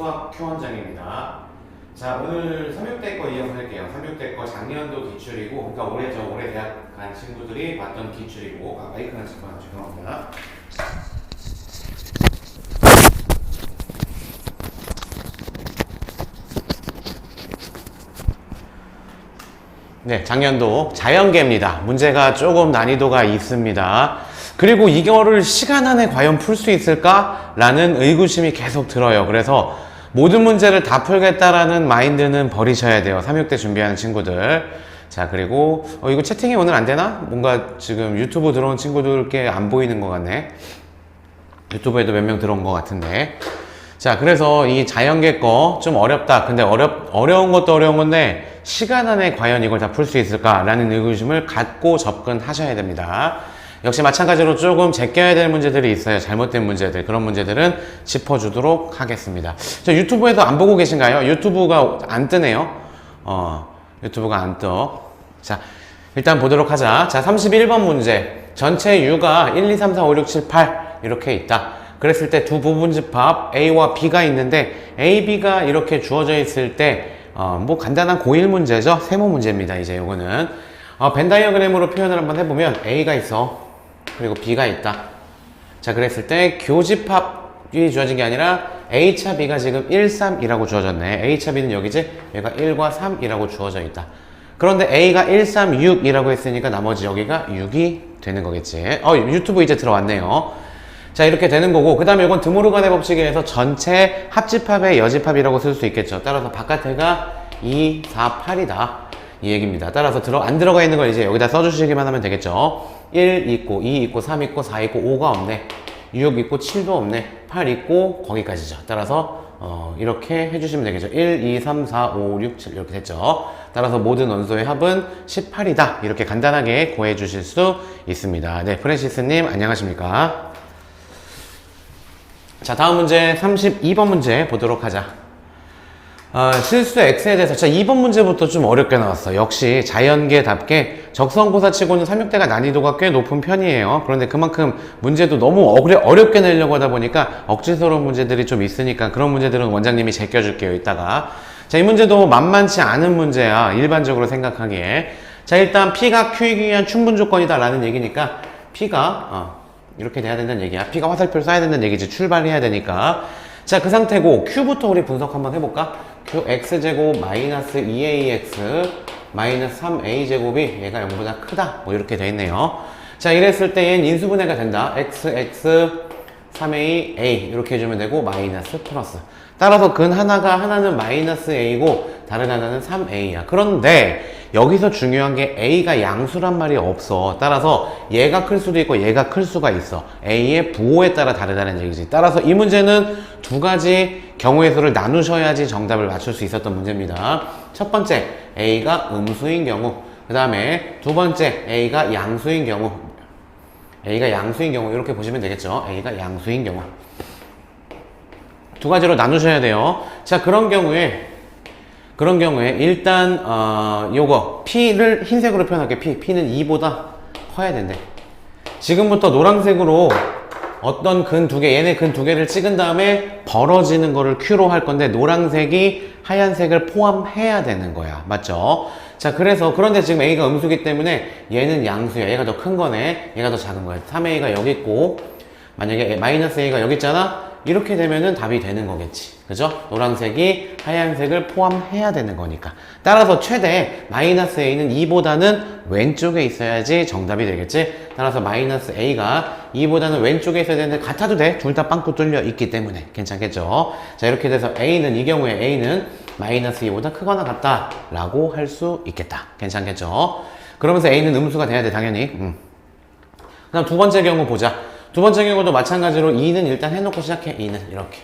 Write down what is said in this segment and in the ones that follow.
수학 Q 원장입니다. 자, 오늘 3, 6대 거 이어서 할게요. 3, 6대 거 작년도 기출이고, 그러니까 올해 대학 간 친구들이 봤던 기출이고, 마이크는 잠깐만 죄송합니다. 네, 작년도 자연계입니다. 문제가 조금 난이도가 있습니다. 그리고 이거를 시간 안에 과연 풀 수 있을까? 라는 의구심이 계속 들어요. 그래서 모든 문제를 다 풀겠다라는 마인드는 버리셔야 돼요. 3, 6대 준비하는 친구들. 자, 그리고 이거 채팅이 오늘 안 되나? 뭔가 지금 유튜브 들어온 친구들께 안 보이는 것 같네. 유튜브에도 몇 명 들어온 것 같은데. 자, 그래서 이 자연계 거 좀 어렵다. 근데 어려운 것도 어려운 건데 시간 안에 과연 이걸 다 풀 수 있을까라는 의구심을 갖고 접근하셔야 됩니다. 역시 마찬가지로 조금 제껴야 될 문제들이 있어요. 잘못된 문제들. 그런 문제들은 짚어주도록 하겠습니다. 저 유튜브에도 안 보고 계신가요? 유튜브가 안 뜨네요. 유튜브가 안 떠. 자, 일단 보도록 하자. 자, 31번 문제. 전체 U가 1, 2, 3, 4, 5, 6, 7, 8 이렇게 있다. 그랬을 때 두 부분집합 A와 B가 있는데 A, B가 이렇게 주어져 있을 때 뭐 간단한 고1 문제죠. 세모 문제입니다. 이제 요거는 벤 다이어그램으로 표현을 한번 해보면 A가 있어. 그리고 B가 있다. 자, 그랬을 때 교집합이 주어진 게 아니라 A차 B가 지금 1, 3이라고 주어졌네. A차 B는 여기지? 얘가 1과 3이라고 주어져 있다. 그런데 A가 1, 3, 6이라고 했으니까 나머지 여기가 6이 되는 거겠지. 유튜브 이제 들어왔네요. 자, 이렇게 되는 거고, 그 다음에 이건 드모르간의 법칙에 의해서 전체 합집합의 여집합이라고 쓸 수 있겠죠. 따라서 바깥에가 2, 4, 8이다. 이 얘기입니다. 따라서 안 들어가 있는 걸 이제 여기다 써주시기만 하면 되겠죠. 1 있고, 2 있고, 3 있고, 4 있고, 5가 없네. 6 있고, 7도 없네. 8 있고, 거기까지죠. 따라서 이렇게 해주시면 되겠죠. 1, 2, 3, 4, 5, 6, 7 이렇게 됐죠. 따라서 모든 원소의 합은 18이다. 이렇게 간단하게 구해 주실 수 있습니다. 네, 프랜시스님 안녕하십니까? 자, 다음 문제 32번 문제 보도록 하자. 실수 X에 대해서. 자, 2번 문제부터 좀 어렵게 나왔어. 역시 자연계답게 적성고사 치고는 3, 6대가 난이도가 꽤 높은 편이에요. 그런데 그만큼 문제도 너무 어렵게 내려고 하다 보니까 억지스러운 문제들이 좀 있으니까 그런 문제들은 원장님이 제껴줄게요, 이따가. 자, 이 문제도 만만치 않은 문제야, 일반적으로 생각하기에. 자, 일단 P가 Q이기 위한 충분 조건이다 라는 얘기니까 P가 이렇게 돼야 된다는 얘기야. P가 화살표를 쏴야 된다는 얘기지. 출발해야 되니까. 자, 그 상태고 Q부터 우리 분석 한번 해볼까? Qx제곱 마이너스 2ax 마이너스 3a제곱이 얘가 0보다 크다. 뭐 이렇게 돼 있네요. 자, 이랬을 때 얘는 인수분해가 된다. xx 3a a 이렇게 해주면 되고 마이너스 플러스. 따라서 근 하나는 마이너스 a고 다른 하나는 3a야. 그런데 여기서 중요한 게 a가 양수란 말이 없어. 따라서 얘가 클 수도 있고 얘가 클 수가 있어. a의 부호에 따라 다르다는 얘기지. 따라서 이 문제는 두 가지 경우의 수를 나누셔야지 정답을 맞출 수 있었던 문제입니다. 첫 번째, a가 음수인 경우. 그 다음에 두 번째, a가 양수인 경우. 이렇게 보시면 되겠죠. a가 양수인 경우. 두 가지로 나누셔야 돼요. 자, 그런 경우에 일단 요거 P를 흰색으로 표현할게. P는 2보다 커야 된대. 지금부터 노란색으로 어떤 근 두 개, 얘네 근 두 개를 찍은 다음에 벌어지는 거를 Q로 할 건데 노란색이 하얀색을 포함해야 되는 거야. 맞죠? 자, 그런데 지금 A가 음수기 때문에 얘는 양수야. 얘가 더 큰 거네. 얘가 더 작은 거야. 3A가 여기 있고 만약에 마이너스 A가 여기 있잖아. 이렇게 되면은 답이 되는 거겠지. 그죠? 노란색이 하얀색을 포함해야 되는 거니까. 따라서 최대 마이너스 a는 2보다는 왼쪽에 있어야지 정답이 되겠지. 따라서 마이너스 a가 2보다는 왼쪽에 있어야 되는데 같아도 돼. 둘 다 빵꾸 뚫려 있기 때문에 괜찮겠죠. 자, 이렇게 돼서 이 경우에 a는 마이너스 2보다 크거나 같다 라고 할 수 있겠다. 괜찮겠죠. 그러면서 a는 음수가 돼야 돼, 당연히. 그 다음 두 번째 경우 보자. 두 번째 경우도 마찬가지로 2는 일단 해놓고 시작해. 2는 이렇게.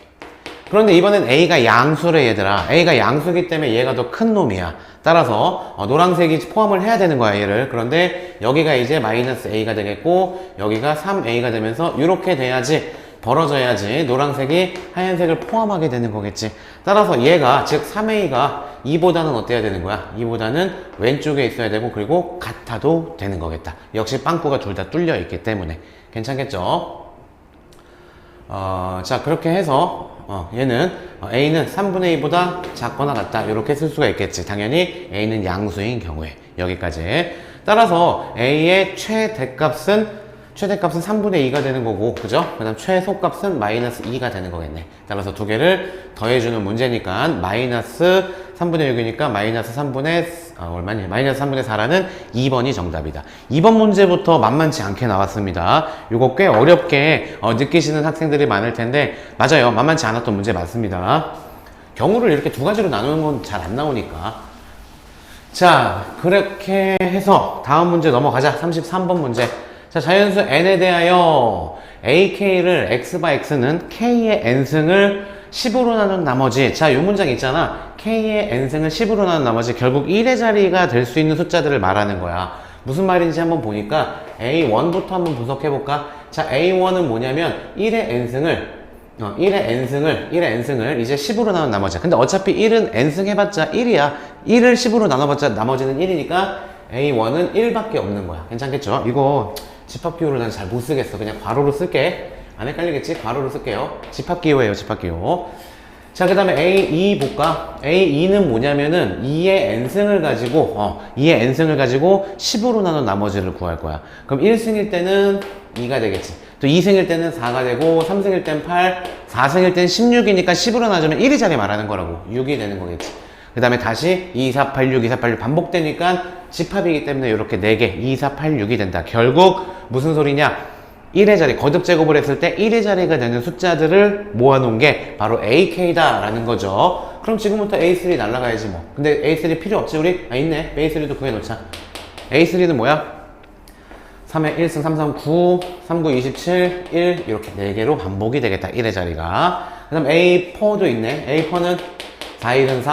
그런데 이번엔 A가 양수래, 얘들아. A가 양수기 때문에 얘가 더 큰 놈이야. 따라서 노란색이 포함을 해야 되는 거야, 얘를. 그런데 여기가 이제 마이너스 A가 되겠고 여기가 3A가 되면서 이렇게 돼야지, 벌어져야지 노란색이 하얀색을 포함하게 되는 거겠지. 따라서 얘가, 즉 3A가 2보다는 어때야 되는 거야? 2보다는 왼쪽에 있어야 되고 그리고 같아도 되는 거겠다. 역시 빵꾸가 둘 다 뚫려 있기 때문에 괜찮겠죠? 자, 그렇게 해서 얘는 a는 3분의 2보다 작거나 같다 이렇게 쓸 수가 있겠지. 당연히 a는 양수인 경우에. 여기까지. 따라서 a의 최대값은 3분의 2가 되는 거고, 그죠? 그 다음 최소값은 마이너스 2가 되는 거겠네. 따라서 두 개를 더해주는 문제니까 마이너스 3분의 6이니까 마이너스 3분의 얼마니? 마이너스 3분의 4라는 2번이 정답이다. 2번 문제부터 만만치 않게 나왔습니다. 이거 꽤 어렵게 느끼시는 학생들이 많을 텐데, 맞아요. 만만치 않았던 문제 맞습니다. 경우를 이렇게 두 가지로 나누는 건 잘 안 나오니까. 자, 그렇게 해서 다음 문제 넘어가자. 33번 문제. 자, 자연수 n에 대하여 ak를 x/x는 k의 n승을 10으로 나눈 나머지, 자, 이 문장 있잖아. k의 n승을 10으로 나눈 나머지 결국 1의 자리가 될 수 있는 숫자들을 말하는 거야. 무슨 말인지 한번 보니까 a1부터 한번 분석해볼까? 자, a1은 뭐냐면 1의 n승을 이제 10으로 나눈 나머지. 근데 어차피 1은 n승 해봤자 1이야. 1을 10으로 나눠봤자 나머지는 1이니까 a1은 1밖에 없는 거야. 괜찮겠죠? 이거 집합기호를 난 잘 못 쓰겠어. 그냥 괄호로 쓸게. 안 헷갈리겠지? 괄호로 쓸게요. 집합기호예요, 집합기호. 자, 그 다음에 A2 볼까? A2는 뭐냐면은 2의 n승을 가지고 10으로 나눈 나머지를 구할 거야. 그럼 1승일 때는 2가 되겠지. 또 2승일 때는 4가 되고, 3승일 때는 8, 4승일 때는 16이니까 10으로 나누면 1의 자리 말하는 거라고. 6이 되는 거겠지. 그 다음에 다시 2, 4, 8, 6, 2, 4, 8, 6 반복되니까 집합이기 때문에 이렇게 4개, 2, 4, 8, 6이 된다. 결국 무슨 소리냐? 1의 자리, 거듭 제곱을 했을 때 1의 자리가 되는 숫자들을 모아놓은 게 바로 AK다 라는 거죠. 그럼 지금부터 A3 날라가야지 뭐. 근데 A3 필요 없지 우리? 있네. A3도 구해놓자. A3는 뭐야? 3에 1승 3, 3, 9, 3, 9, 27, 1 이렇게 4개로 반복이 되겠다. 1의 자리가. 그 다음 A4도 있네. A4는 4, 1은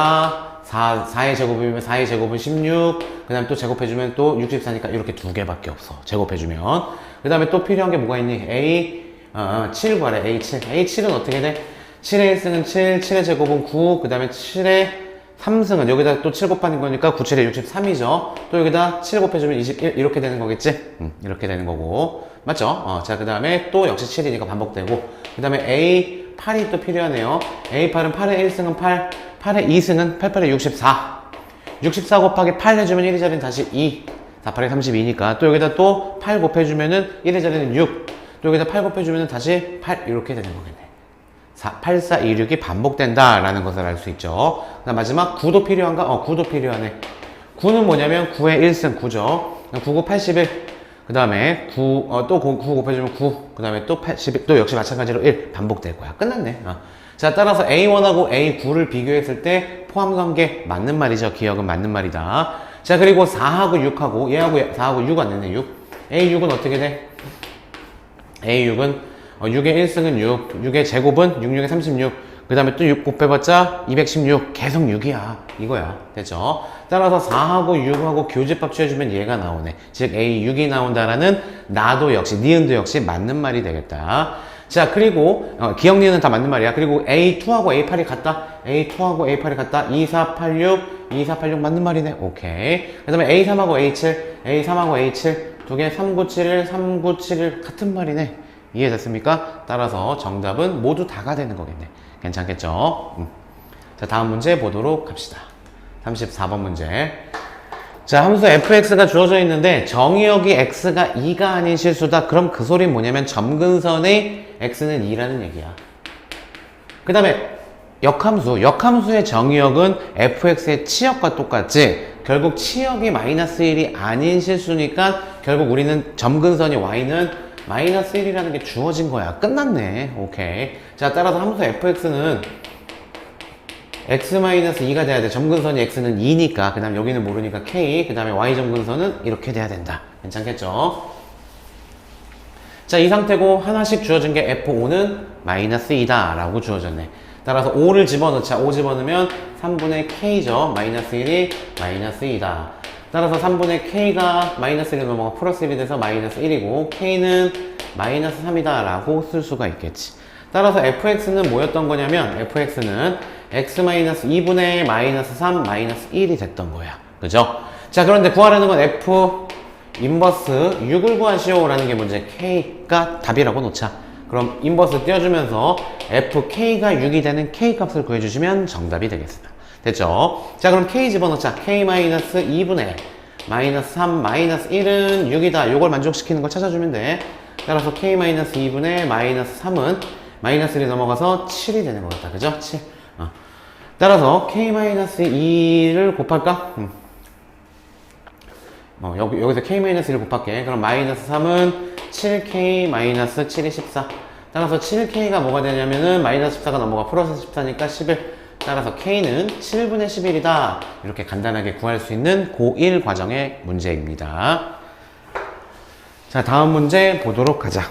4의 제곱이면 4의 제곱은 16, 그 다음에 또 제곱해주면 또 64니까 이렇게 두 개밖에 없어. 제곱해주면. 그 다음에 또 필요한 게 뭐가 있니? A7 구하래. A7. A7은 어떻게 돼? 7의 1승은 7, 7의 제곱은 9, 그 다음에 7의 3승은 여기다 또 7 곱하는 거니까 9, 7에 63이죠. 또 여기다 7 곱해주면 21, 이렇게 되는 거겠지? 이렇게 되는 거고. 맞죠? 자, 그 다음에 또 역시 7이니까 반복되고. 그 다음에 A8이 또 필요하네요. A8은 8의 1승은 8, 8의 2승은 8, 8의 64. 64 곱하기 8 해주면 1의 자리는 다시 2. 4, 8에 32니까. 또 여기다 또 8 곱해주면은 1의 자리는 6. 또 여기다 8 곱해주면은 다시 8. 이렇게 되는 거겠네. 8, 4, 2, 6이 반복된다. 라는 것을 알 수 있죠. 그 다음 마지막 9도 필요한가? 9도 필요하네. 9는 뭐냐면 9의 1승 9죠. 9, 9, 81. 그 다음에 9, 또 9 곱해주면 9. 그 다음에 또 81. 또 역시 마찬가지로 1. 반복될 거야. 끝났네. 자, 따라서 A1하고 A9를 비교했을 때 포함관계 맞는 말이죠. 기억은 맞는 말이다. 자, 그리고 4하고 6하고 얘하고 4하고 6 안 됐네. 6. A6은 어떻게 돼? A6은 6의 1승은 6, 6의 제곱은 6, 6의 36. 그 다음에 또 6 곱해봤자 216. 계속 6이야. 이거야. 됐죠? 따라서 4하고 6하고 교집합 취해주면 얘가 나오네. 즉 A6이 나온다라는 나도 역시, 니은도 역시 맞는 말이 되겠다. 자, 그리고 기억니은 다 맞는 말이야. 그리고 A2하고 A8이 같다. A2하고 A8이 같다. 2, 4, 8, 6, 2, 4, 8, 6 맞는 말이네. 오케이. 그 다음에 A3하고 A7, A3하고 A7 두 개 3, 9, 7, 1, 3, 9, 7, 1 같은 말이네. 이해됐습니까? 따라서 정답은 모두 다가 되는 거겠네. 괜찮겠죠? 자, 다음 문제 보도록 합시다. 34번 문제. 자, 함수 fx가 주어져 있는데 정의역이 x가 2가 아닌 실수다. 그럼 그 소리는 뭐냐면 점근선의 x는 2라는 얘기야. 그 다음에 역함수의 정의역은 fx의 치역과 똑같지. 결국 치역이 마이너스 1이 아닌 실수니까 결국 우리는 점근선이 y는 마이너스 1이라는 게 주어진 거야. 끝났네. 오케이. 자, 따라서 함수 fx는 x-2가 돼야 돼. 점근선이 x는 2니까. 그 다음 여기는 모르니까 k. 그 다음에 y 점근선은 이렇게 돼야 된다. 괜찮겠죠? 자, 이 상태고 하나씩 주어진 게 f5는 마이너스 2다 라고 주어졌네. 따라서 5를 집어넣자. 5 집어넣으면 3분의 k죠. 마이너스 1이 마이너스 2다. 따라서 3분의 k가 마이너스 1이 넘어가 플러스 1이 돼서 마이너스 1이고 k는 마이너스 3이다 라고 쓸 수가 있겠지. 따라서 fx는 뭐였던 거냐면 fx는 x-2분의 마이너스 3 마이너스 1이 됐던 거야. 그죠? 자, 그런데 구하라는 건 f 인버스 6을 구하시오 라는 게 문제. k가 답이라고 놓자. 그럼 인버스 띄워주면서 fk가 6이 되는 k 값을 구해주시면 정답이 되겠습니다. 됐죠? 자, 그럼 k 집어넣자. k-2분의 -3, -1은 6이다. 요걸 만족시키는 걸 찾아주면 돼. 따라서 k-2분의 -3은 -1이 넘어가서 7이 되는 것 같다. 그죠? 7. 따라서 k-2를 곱할까? 여기서 k-1을 곱할게. 그럼 -3은 7k-7이 14. 따라서 7k가 뭐가 되냐면은 -14가 넘어가 플러스 14니까 11. 따라서 k는 7분의 11이다. 이렇게 간단하게 구할 수 있는 고1 과정의 문제입니다. 자, 다음 문제 보도록 하자.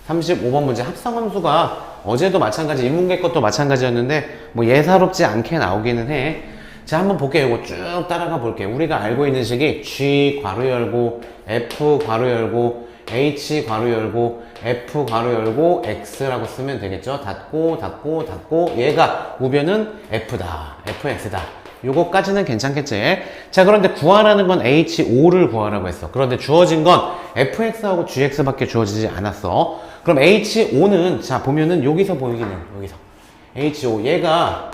35번 문제 합성함수가 어제도 마찬가지, 인문계 것도 마찬가지였는데 뭐 예사롭지 않게 나오기는 해. 자, 한번 볼게요. 이거 쭉 따라가 볼게요. 우리가 알고 있는 식이 G 괄호 열고 F 괄호 열고 H 괄호 열고 F 괄호 열고 X라고 쓰면 되겠죠. 닫고 닫고 닫고 얘가 우변은 F다. FX다. 요거까지는 괜찮겠지. 자, 그런데 구하라는 건 H5를 구하라고 했어. 그런데 주어진 건 FX하고 GX밖에 주어지지 않았어. 그럼 H5는 자 보면은 여기서 보이기는 여기서 H5 얘가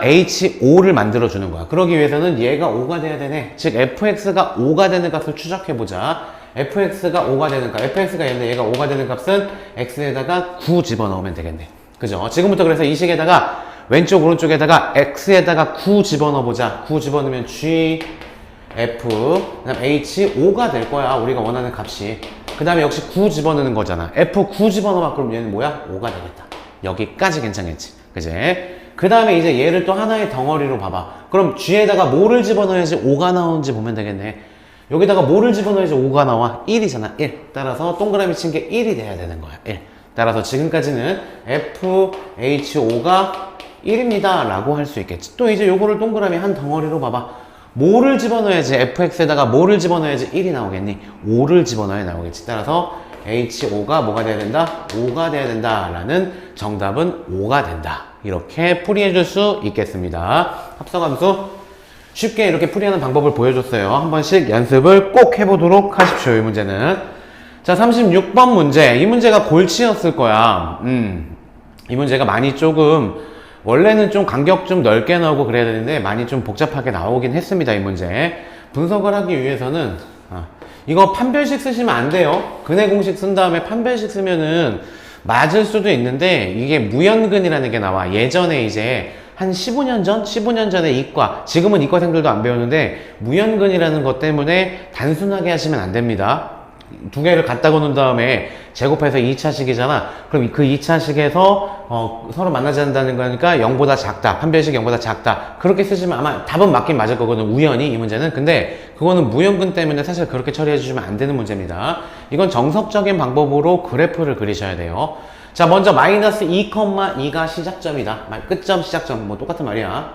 H5를 만들어주는 거야. 그러기 위해서는 얘가 5가 돼야 되네. 즉 fx가 5가 되는 값을 추적해보자. fx가 5가 되는 값, fx가 얘가 5가 되는 값은 x에다가 9 집어넣으면 되겠네. 그죠? 지금부터 그래서 이 식에다가 왼쪽 오른쪽에다가 x에다가 9 집어넣어보자. 9 집어넣으면 g, f, 그다음 h, 5가 될 거야. 우리가 원하는 값이. 그 다음에 역시 9 집어넣는 거잖아. f 9 집어넣어. 그럼 얘는 뭐야? 5가 되겠다. 여기까지 괜찮겠지. 그지? 그 다음에 이제 얘를 또 하나의 덩어리로 봐봐. 그럼 G에다가 뭐를 집어넣어야지 5가 나오는지 보면 되겠네. 여기다가 뭐를 집어넣어야지 5가 나와? 1이잖아. 1. 따라서 동그라미 친 게 1이 돼야 되는 거야. 1. 따라서 지금까지는 FH5가 1입니다. 라고 할 수 있겠지. 또 이제 요거를 동그라미 한 덩어리로 봐봐. 뭐를 집어넣어야지 FX에다가 뭐를 집어넣어야지 1이 나오겠니? 5를 집어넣어야 나오겠지. 따라서 H5가 뭐가 돼야 된다? 5가 돼야 된다. 라는 정답은 5가 된다. 이렇게 풀이해 줄 수 있겠습니다. 합성함수 쉽게 이렇게 풀이하는 방법을 보여줬어요. 한 번씩 연습을 꼭 해보도록 하십시오. 이 문제는. 자, 36번 문제. 이 문제가 골치였을 거야. 이 문제가 많이 조금 원래는 좀 간격 좀 넓게 나오고 그래야 되는데 많이 좀 복잡하게 나오긴 했습니다. 이 문제. 분석을 하기 위해서는 이거 판별식 쓰시면 안 돼요. 근해 공식 쓴 다음에 판별식 쓰면은 맞을 수도 있는데 이게 무연근이라는 게 나와. 예전에 이제 한 15년 전? 15년 전에 이과, 지금은 이과생들도 안 배우는데 무연근이라는 것 때문에 단순하게 하시면 안 됩니다. 두 개를 갖다가 놓은 다음에 제곱해서 2차식이잖아. 그럼 그 2차식에서 서로 만나지 않는다는 거니까 0보다 작다. 판별식 0보다 작다. 그렇게 쓰시면 아마 답은 맞긴 맞을 거거든. 우연히 이 문제는. 근데 그거는 무연근 때문에 사실 그렇게 처리해 주시면 안 되는 문제입니다. 이건 정석적인 방법으로 그래프를 그리셔야 돼요. 자, 먼저 마이너스 2,2가 시작점이다. 끝점, 시작점. 뭐 똑같은 말이야.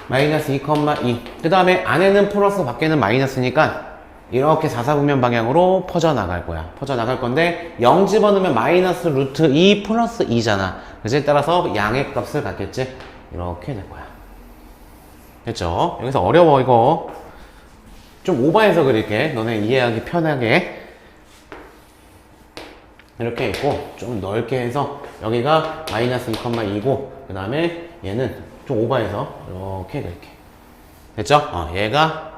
마이너스 2,2. 그 다음에 안에는 플러스 밖에는 마이너스니까 이렇게 사사분면 방향으로 퍼져나갈 거야. 퍼져나갈 건데 0 집어넣으면 마이너스 루트 2 플러스 2잖아. 그래서 따라서 양의 값을 갖겠지. 이렇게 될 거야. 됐죠? 여기서 어려워 이거. 좀 오버해서 그릴게. 너네 이해하기 편하게. 이렇게 있고 좀 넓게 해서 여기가 마이너스 2,2고 그 다음에 얘는 좀 오버해서 이렇게 그릴게. 됐죠? 얘가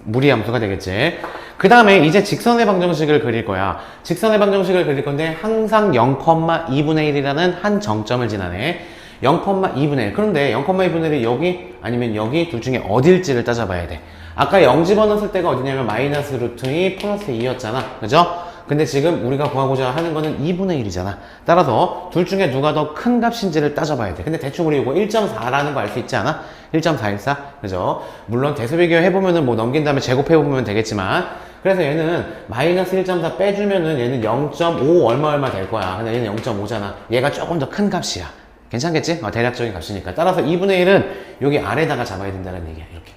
무리함수가 되겠지. 그 다음에 이제 직선의 방정식을 그릴 거야. 직선의 방정식을 그릴 건데 항상 0,2분의 1이라는 한 정점을 지나네. 0,2분의 1. 그런데 0,2분의 1이 여기 아니면 여기 둘 중에 어딜지를 따져봐야 돼. 아까 0 집어넣었을 때가 어디냐면 마이너스 루트 2 플러스 2였잖아. 그죠? 근데 지금 우리가 구하고자 하는 거는 2분의 1이잖아. 따라서 둘 중에 누가 더 큰 값인지를 따져봐야 돼. 근데 대충 우리 이거 1.4라는 거 알 수 있지 않아? 1.414? 그죠? 물론 대수비교 해보면은 뭐 넘긴 다음에 제곱해보면 되겠지만 그래서 얘는 마이너스 1.4 빼주면은 얘는 0.5 얼마 될 거야. 근데 얘는 0.5잖아. 얘가 조금 더 큰 값이야. 괜찮겠지? 대략적인 값이니까. 따라서 2분의 1은 여기 아래다가 잡아야 된다는 얘기야. 이렇게.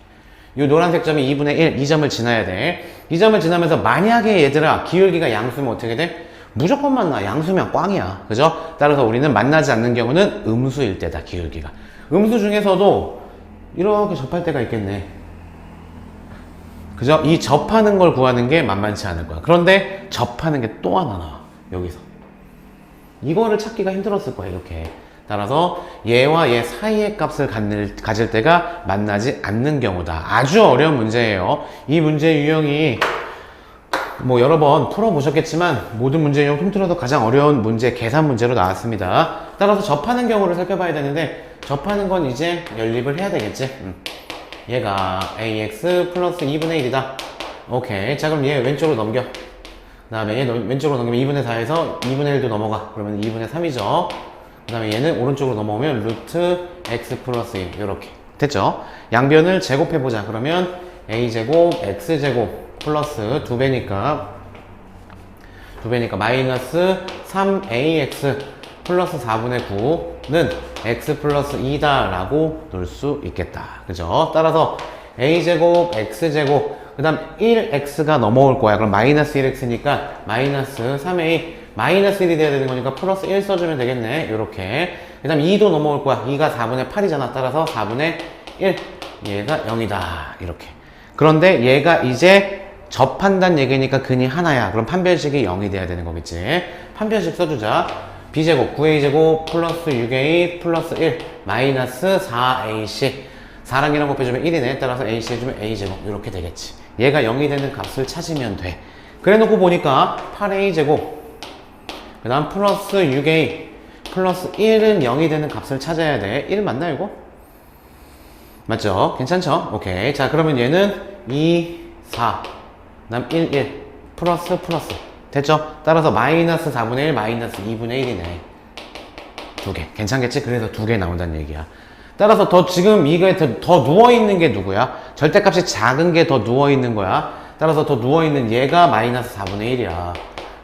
이 노란색 점이 2분의 1, 이 점을 지나야 돼. 이 점을 지나면서 만약에 얘들아 기울기가 양수면 어떻게 돼? 무조건 만나. 양수면 꽝이야. 그죠? 따라서 우리는 만나지 않는 경우는 음수일 때다. 기울기가. 음수 중에서도 이렇게 접할 때가 있겠네. 그죠? 이 접하는 걸 구하는 게 만만치 않을 거야. 그런데 접하는 게 또 하나 나와. 여기서. 이거를 찾기가 힘들었을 거야, 이렇게. 따라서 얘와 얘 사이의 값을 가질 때가 만나지 않는 경우다. 아주 어려운 문제예요. 이 문제 유형이 뭐 여러 번 풀어보셨겠지만 모든 문제 유형 통틀어서 가장 어려운 문제, 계산 문제로 나왔습니다. 따라서 접하는 경우를 살펴봐야 되는데 접하는 건 이제 연립을 해야 되겠지. 얘가 ax 플러스 2분의 1이다. 오케이. 자, 그럼 얘 왼쪽으로 넘겨. 그 다음에 얘 왼쪽으로 넘기면 2분의 4에서 2분의 1도 넘어가. 그러면 2분의 3이죠. 그 다음에 얘는 오른쪽으로 넘어오면 루트 x 플러스 1. 요렇게. 됐죠? 양변을 제곱해보자. 그러면 a제곱 x제곱 플러스 2배니까 마이너스 3ax 플러스 4분의 9는 x 플러스 2다 라고 놓을 수 있겠다. 그죠? 따라서 a제곱 x제곱 그 다음 1x가 넘어올 거야. 그럼 마이너스 1x니까 마이너스 3a 마이너스 1이 돼야 되는 거니까 플러스 1 써주면 되겠네. 요렇게. 그 다음 2도 넘어올 거야. 2가 4분의 8이잖아. 따라서 4분의 1 얘가 0이다. 이렇게. 그런데 얘가 이제 접한다는 얘기니까 근이 하나야. 그럼 판별식이 0이 돼야 되는 거겠지. 판별식 써주자. b제곱 9a제곱 플러스 6a 플러스 1 마이너스 4ac 4랑 1랑 곱해주면 1이네. 따라서 ac 해주면 a제곱 이렇게 되겠지. 얘가 0이 되는 값을 찾으면 돼. 그래 놓고 보니까 8a제곱 그 다음 플러스 6a 플러스 1은 0이 되는 값을 찾아야 돼. 1 맞나 이거? 맞죠? 괜찮죠? 오케이. 자, 그러면 얘는 2, 4 그 다음 1, 1 플러스 됐죠? 따라서 마이너스 4분의 1 마이너스 2분의 1이네. 두 개. 괜찮겠지? 그래서 두 개 나온다는 얘기야. 따라서 더 지금 이거에 더 누워있는 게 누구야? 절대값이 작은 게 더 누워있는 거야. 따라서 더 누워있는 얘가 마이너스 4분의 1이야.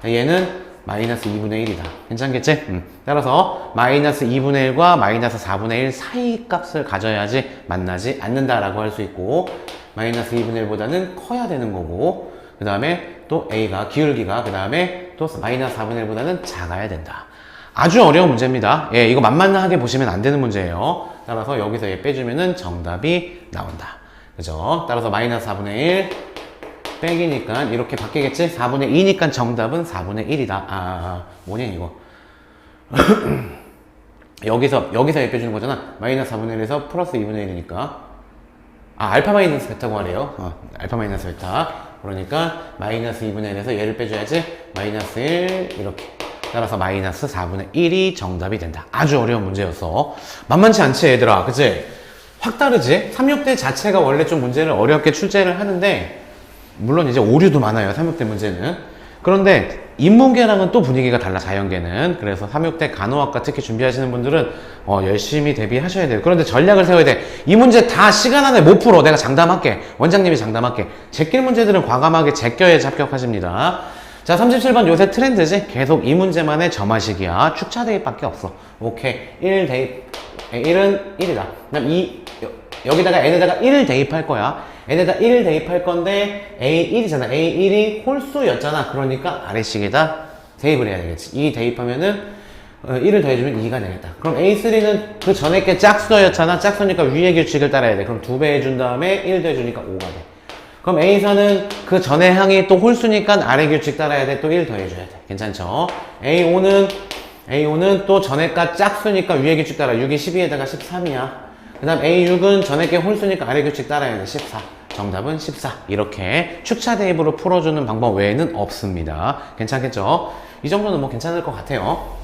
얘는 마이너스 2분의 1이다. 괜찮겠지? 따라서 마이너스 2분의 1과 마이너스 4분의 1 사이 값을 가져야지 만나지 않는다라고 할 수 있고 마이너스 2분의 1보다는 커야 되는 거고 그 다음에 또 a가 기울기가 그 다음에 또 마이너스 4분의 1보다는 작아야 된다. 아주 어려운 문제입니다. 예, 이거 만만하게 보시면 안 되는 문제예요. 따라서 여기서 얘 빼주면은 정답이 나온다. 그죠? 따라서 마이너스 4분의 1 빼기니까 이렇게 바뀌겠지? 4분의 2니까 정답은 4분의 1이다. 뭐냐 이거. 여기서 얘 빼주는 거잖아. 마이너스 4분의 1에서 플러스 2분의 1이니까 알파 마이너스 베타고 하래요. 알파 마이너스 베타. 그러니까 마이너스 2분의 1에서 얘를 빼줘야지. 마이너스 1 이렇게. 따라서 마이너스 4분의 1이 정답이 된다. 아주 어려운 문제였어. 만만치 않지 얘들아. 그치? 확 다르지? 369대 자체가 원래 좀 문제를 어렵게 출제를 하는데 물론 이제 오류도 많아요. 369대 문제는. 그런데 인문계랑은 또 분위기가 달라. 자연계는. 그래서 369대 간호학과 특히 준비하시는 분들은 열심히 대비하셔야 돼요. 그런데 전략을 세워야 돼. 이 문제 다 시간 안에 못 풀어. 내가 장담할게. 원장님이 장담할게. 제낄 문제들은 과감하게 제껴야 합격하십니다. 자, 37번 요새 트렌드지? 계속 이 문제만의 점화식이야. 축차 대입밖에 없어. 오케이. 1 대입. 1은 1이다. 그 다음 여기다가 n에다가 1을 대입할 거야. n에다 1을 대입할 건데 a1이잖아. a1이 홀수였잖아. 그러니까 아래식에다 대입을 해야 되겠지. 2 대입하면은 1을 더해주면 2가 되겠다. 그럼 a3는 그 전에 게 짝수였잖아. 짝수니까 위의 규칙을 따라야 돼. 그럼 2배 해준 다음에 1 더해주니까 5가 돼. 그럼 a4는 그 전에 항이 또 홀수니까 아래 규칙 따라야 돼. 또 1 더해줘야 돼. 괜찮죠? a5는 또 전에 가 짝수니까 위의 규칙 따라. 6이 12에다가 13이야. 그 다음 a6은 전에 게 홀수니까 아래 규칙 따라야 돼. 14. 정답은 14. 이렇게 축차 대입으로 풀어주는 방법 외에는 없습니다. 괜찮겠죠? 이 정도는 뭐 괜찮을 것 같아요.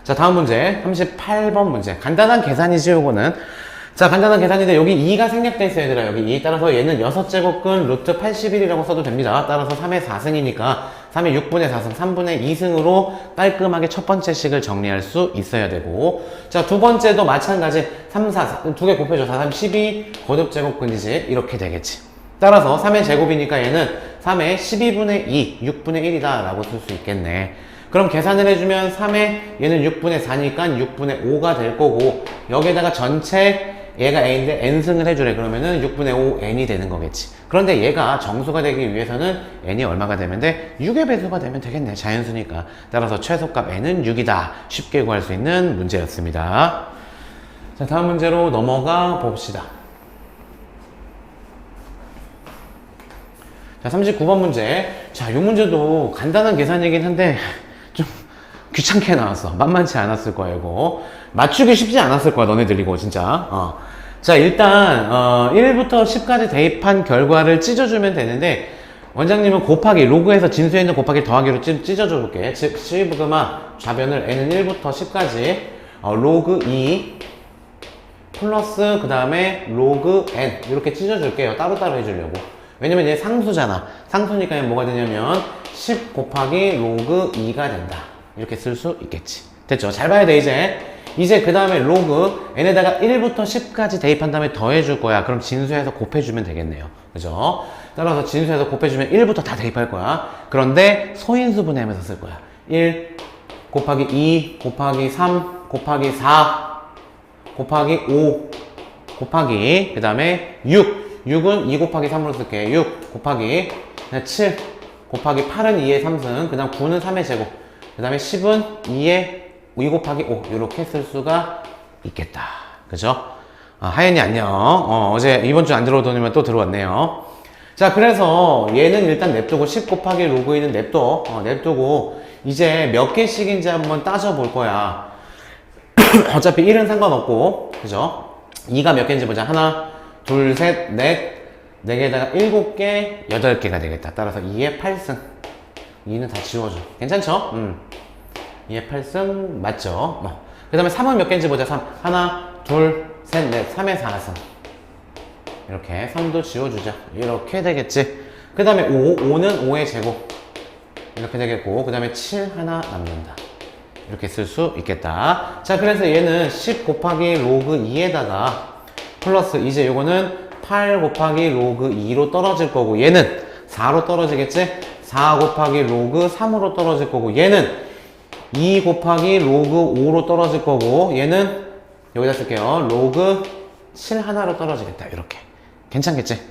자, 다음 문제 38번 문제. 간단한 계산이지 요거는. 자, 간단한 계산인데 여기 2가 생략돼 있어요 얘들아. 여기 2. 따라서 얘는 6제곱근 루트 81이라고 써도 됩니다. 따라서 3의 4승이니까 3의 6분의 4승 3분의 2승으로 깔끔하게 첫 번째 식을 정리할 수 있어야 되고, 자, 두 번째도 마찬가지. 3, 4, 두 개 곱해줘. 4, 3, 12 거듭제곱근이지. 이렇게 되겠지. 따라서 3의 제곱이니까 얘는 3의 12분의 2 6분의 1이다 라고 쓸 수 있겠네. 그럼 계산을 해주면 3의 얘는 6분의 4니까 6분의 5가 될 거고, 여기에다가 전체 얘가 n인데 n승을 해주래. 그러면은 6분의 5 n이 되는 거겠지. 그런데 얘가 정수가 되기 위해서는 n이 얼마가 되면 돼? 6의 배수가 되면 되겠네. 자연수니까. 따라서 최소값 n은 6이다. 쉽게 구할 수 있는 문제였습니다. 자, 다음 문제로 넘어가 봅시다. 자, 39번 문제. 자, 이 문제도 간단한 계산이긴 한데 좀 귀찮게 나왔어. 만만치 않았을 거야, 이거. 맞추기 쉽지 않았을 거야, 너네들 이거 진짜. 자, 일단 1부터 10까지 대입한 결과를 찢어주면 되는데, 원장님은 곱하기, 로그에서 진수에 있는 곱하기 더하기로 찢어줘 볼게. 즉, 시그마 좌변을 n은 1부터 10까지 로그 2 플러스 그 다음에 로그 n 이렇게 찢어줄게요. 따로따로 해주려고. 왜냐면 얘 상수잖아. 상수니까 얘 뭐가 되냐면 10 곱하기 로그 2가 된다. 이렇게 쓸 수 있겠지. 됐죠? 잘 봐야 돼, 이제 그 다음에 로그 n에다가 1부터 10까지 대입한 다음에 더해줄 거야. 그럼 진수에서 곱해주면 되겠네요. 그죠? 따라서 진수에서 곱해주면 1부터 다 대입할 거야. 그런데 소인수 분해하면서 쓸 거야. 1 곱하기 2 곱하기 3 곱하기 4 곱하기 5 곱하기 그 다음에 6은 2 곱하기 3으로 쓸게. 6 곱하기 7 곱하기 8은 2의 3승 그 다음 9는 3의 제곱 그 다음에 10은 2의 2 곱하기 5 이렇게 쓸 수가 있겠다. 그죠? 하연이 안녕. 어제 이번 주 안 들어오더니만 또 들어왔네요. 자, 그래서 얘는 일단 냅두고 10 곱하기 로그 2는 냅두고 이제 몇 개씩인지 한번 따져볼 거야. 어차피 1은 상관없고, 그죠? 2가 몇 개인지 보자. 하나, 둘, 셋, 넷, 4개에다가 7개, 8개가 되겠다. 따라서 2의 8승. 2는 다 지워줘. 괜찮죠? 2의 8승 맞죠? 그 다음에 3은 몇 개인지 보자. 3. 하나, 둘, 셋, 넷, 3의 4승. 이렇게 3도 지워주자. 이렇게 되겠지. 그 다음에 5는 5의 제곱. 이렇게 되겠고, 그 다음에 7 하나 남는다. 이렇게 쓸 수 있겠다. 자, 그래서 얘는 10 곱하기 로그 2에다가 플러스 이제 요거는 8 곱하기 로그 2로 떨어질 거고, 얘는 4로 떨어지겠지? 4 곱하기 로그 3으로 떨어질 거고, 얘는 2 곱하기 로그 5로 떨어질 거고, 얘는 여기다 쓸게요. 로그 7 하나로 떨어지겠다. 이렇게. 괜찮겠지?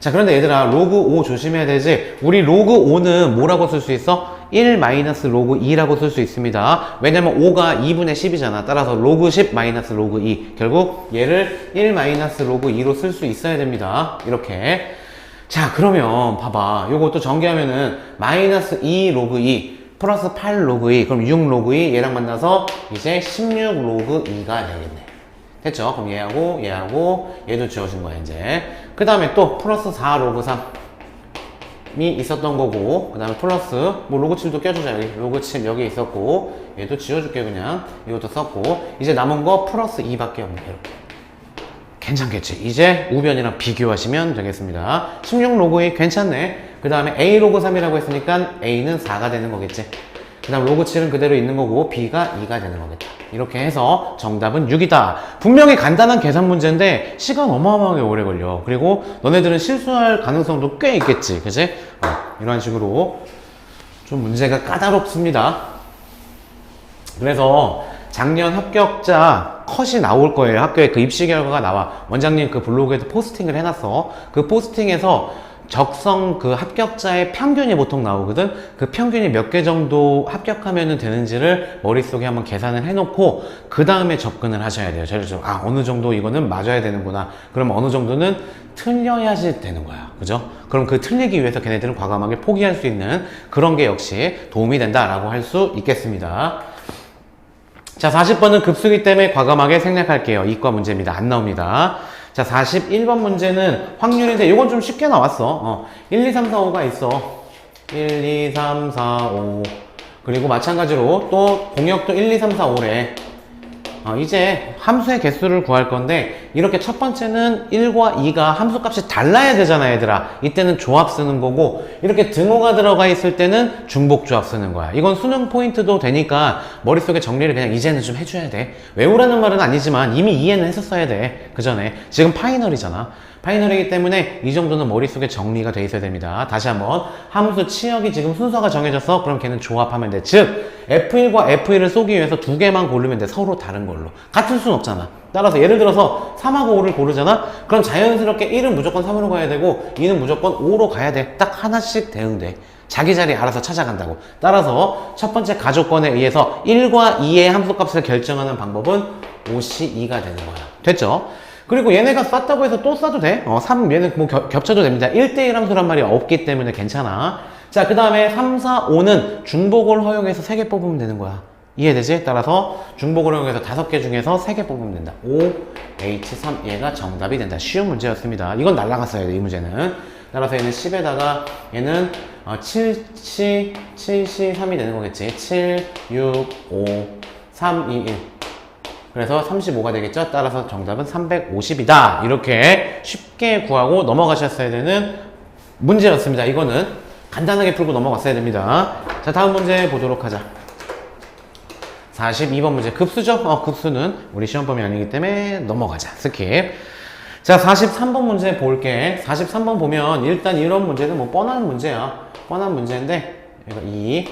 자, 그런데 얘들아, 로그 5 조심해야 되지. 우리 로그 5는 뭐라고 쓸 수 있어? 1 마이너스 로그 2라고 쓸 수 있습니다. 왜냐면 5가 2분의 10이잖아. 따라서 로그 10 마이너스 로그 2. 결국 얘를 1 마이너스 로그 2로 쓸 수 있어야 됩니다. 이렇게. 자, 그러면 봐봐. 요것도 전개하면은 마이너스 2 로그 2 플러스 8 로그 2. 그럼 6 로그 2 얘랑 만나서 이제 16 로그 2가 되겠네. 됐죠? 그럼 얘하고 얘도 지워진 거야 이제. 그 다음에 또 플러스 4 로그 3이 있었던 거고, 그 다음에 플러스 뭐 로그 7도 껴주자. 여기 로그 7 여기 있었고, 얘도 지워줄게. 그냥 이것도 썼고, 이제 남은 거 플러스 2밖에 없네. 이렇게 괜찮겠지? 이제 우변이랑 비교하시면 되겠습니다. 16 로그 2 괜찮네. 그 다음에 A 로그 3이라고 했으니까 A는 4가 되는 거겠지. 그 다음 로그 7은 그대로 있는 거고 B가 2가 되는 거겠다. 이렇게 해서 정답은 6이다. 분명히 간단한 계산 문제인데 시간 어마어마하게 오래 걸려. 그리고 너네들은 실수할 가능성도 꽤 있겠지. 그치? 이런 식으로 좀 문제가 까다롭습니다. 그래서 작년 합격자 컷이 나올 거예요. 학교에 그 입시 결과가 나와. 원장님 그 블로그에도 포스팅을 해놨어. 그 포스팅에서 적성 그 합격자의 평균이 보통 나오거든. 그 평균이 몇 개 정도 합격하면 되는지를 머릿속에 한번 계산을 해놓고 그 다음에 접근을 하셔야 돼요. 예를 들어 어느 정도 이거는 맞아야 되는구나. 그럼 어느 정도는 틀려야지 되는 거야. 그죠? 그럼 그 틀리기 위해서 걔네들은 과감하게 포기할 수 있는 그런 게 역시 도움이 된다라고 할 수 있겠습니다. 자, 40번은 급수기 때문에 과감하게 생략할게요. 이과 문제입니다. 안 나옵니다. 자, 41번 문제는 확률인데 이건 좀 쉽게 나왔어. 1, 2, 3, 4, 5가 있어. 1, 2, 3, 4, 5. 그리고 마찬가지로 또 공역도 1, 2, 3, 4, 5래. 이제 함수의 개수를 구할 건데 이렇게 첫 번째는 1과 2가 함수 값이 달라야 되잖아, 얘들아. 이때는 조합 쓰는 거고, 이렇게 등호가 들어가 있을 때는 중복 조합 쓰는 거야. 이건 수능 포인트도 되니까 머릿속에 정리를 그냥 이제는 좀 해줘야 돼. 외우라는 말은 아니지만 이미 이해는 했었어야 돼. 그 전에. 지금 파이널이잖아. 파이널이기 때문에 이 정도는 머릿속에 정리가 돼 있어야 됩니다. 다시 한번 함수 치역이 지금 순서가 정해졌어. 그럼 걔는 조합하면 돼. 즉 F1과 F2를 쏘기 위해서 두 개만 고르면 돼. 서로 다른 걸로. 같을 순 없잖아. 따라서 예를 들어서 3하고 5를 고르잖아. 그럼 자연스럽게 1은 무조건 3으로 가야 되고 2는 무조건 5로 가야 돼. 딱 하나씩 대응돼. 자기 자리 알아서 찾아간다고. 따라서 첫 번째 가조건에 의해서 1과 2의 함수값을 결정하는 방법은 OC2가 되는 거야. 됐죠? 그리고 얘네가 쌌다고 해서 또 싸도 돼. 3 얘는 뭐 겹쳐도 됩니다. 1대1 함수란 말이 없기 때문에 괜찮아. 자, 그 다음에 3, 4, 5는 중복을 허용해서 3개 뽑으면 되는 거야. 이해되지? 따라서 중복을 허용해서 5개 중에서 3개 뽑으면 된다. 5, H3 얘가 정답이 된다. 쉬운 문제였습니다. 이건 날라갔어야 돼, 이 문제는. 따라서 얘는 10에다가 얘는 7C 3이 되는 거겠지. 7, 6, 5, 3, 2, 1. 그래서 35가 되겠죠? 따라서 정답은 350이다. 이렇게 쉽게 구하고 넘어가셨어야 되는 문제였습니다. 이거는 간단하게 풀고 넘어갔어야 됩니다. 자, 다음 문제 보도록 하자. 42번 문제. 급수죠? 급수는 우리 시험 범위 아니기 때문에 넘어가자. 스킵. 자, 43번 문제 볼게. 43번 보면 일단 이런 문제는 뭐 뻔한 문제야. 뻔한 문제인데 여기가 2,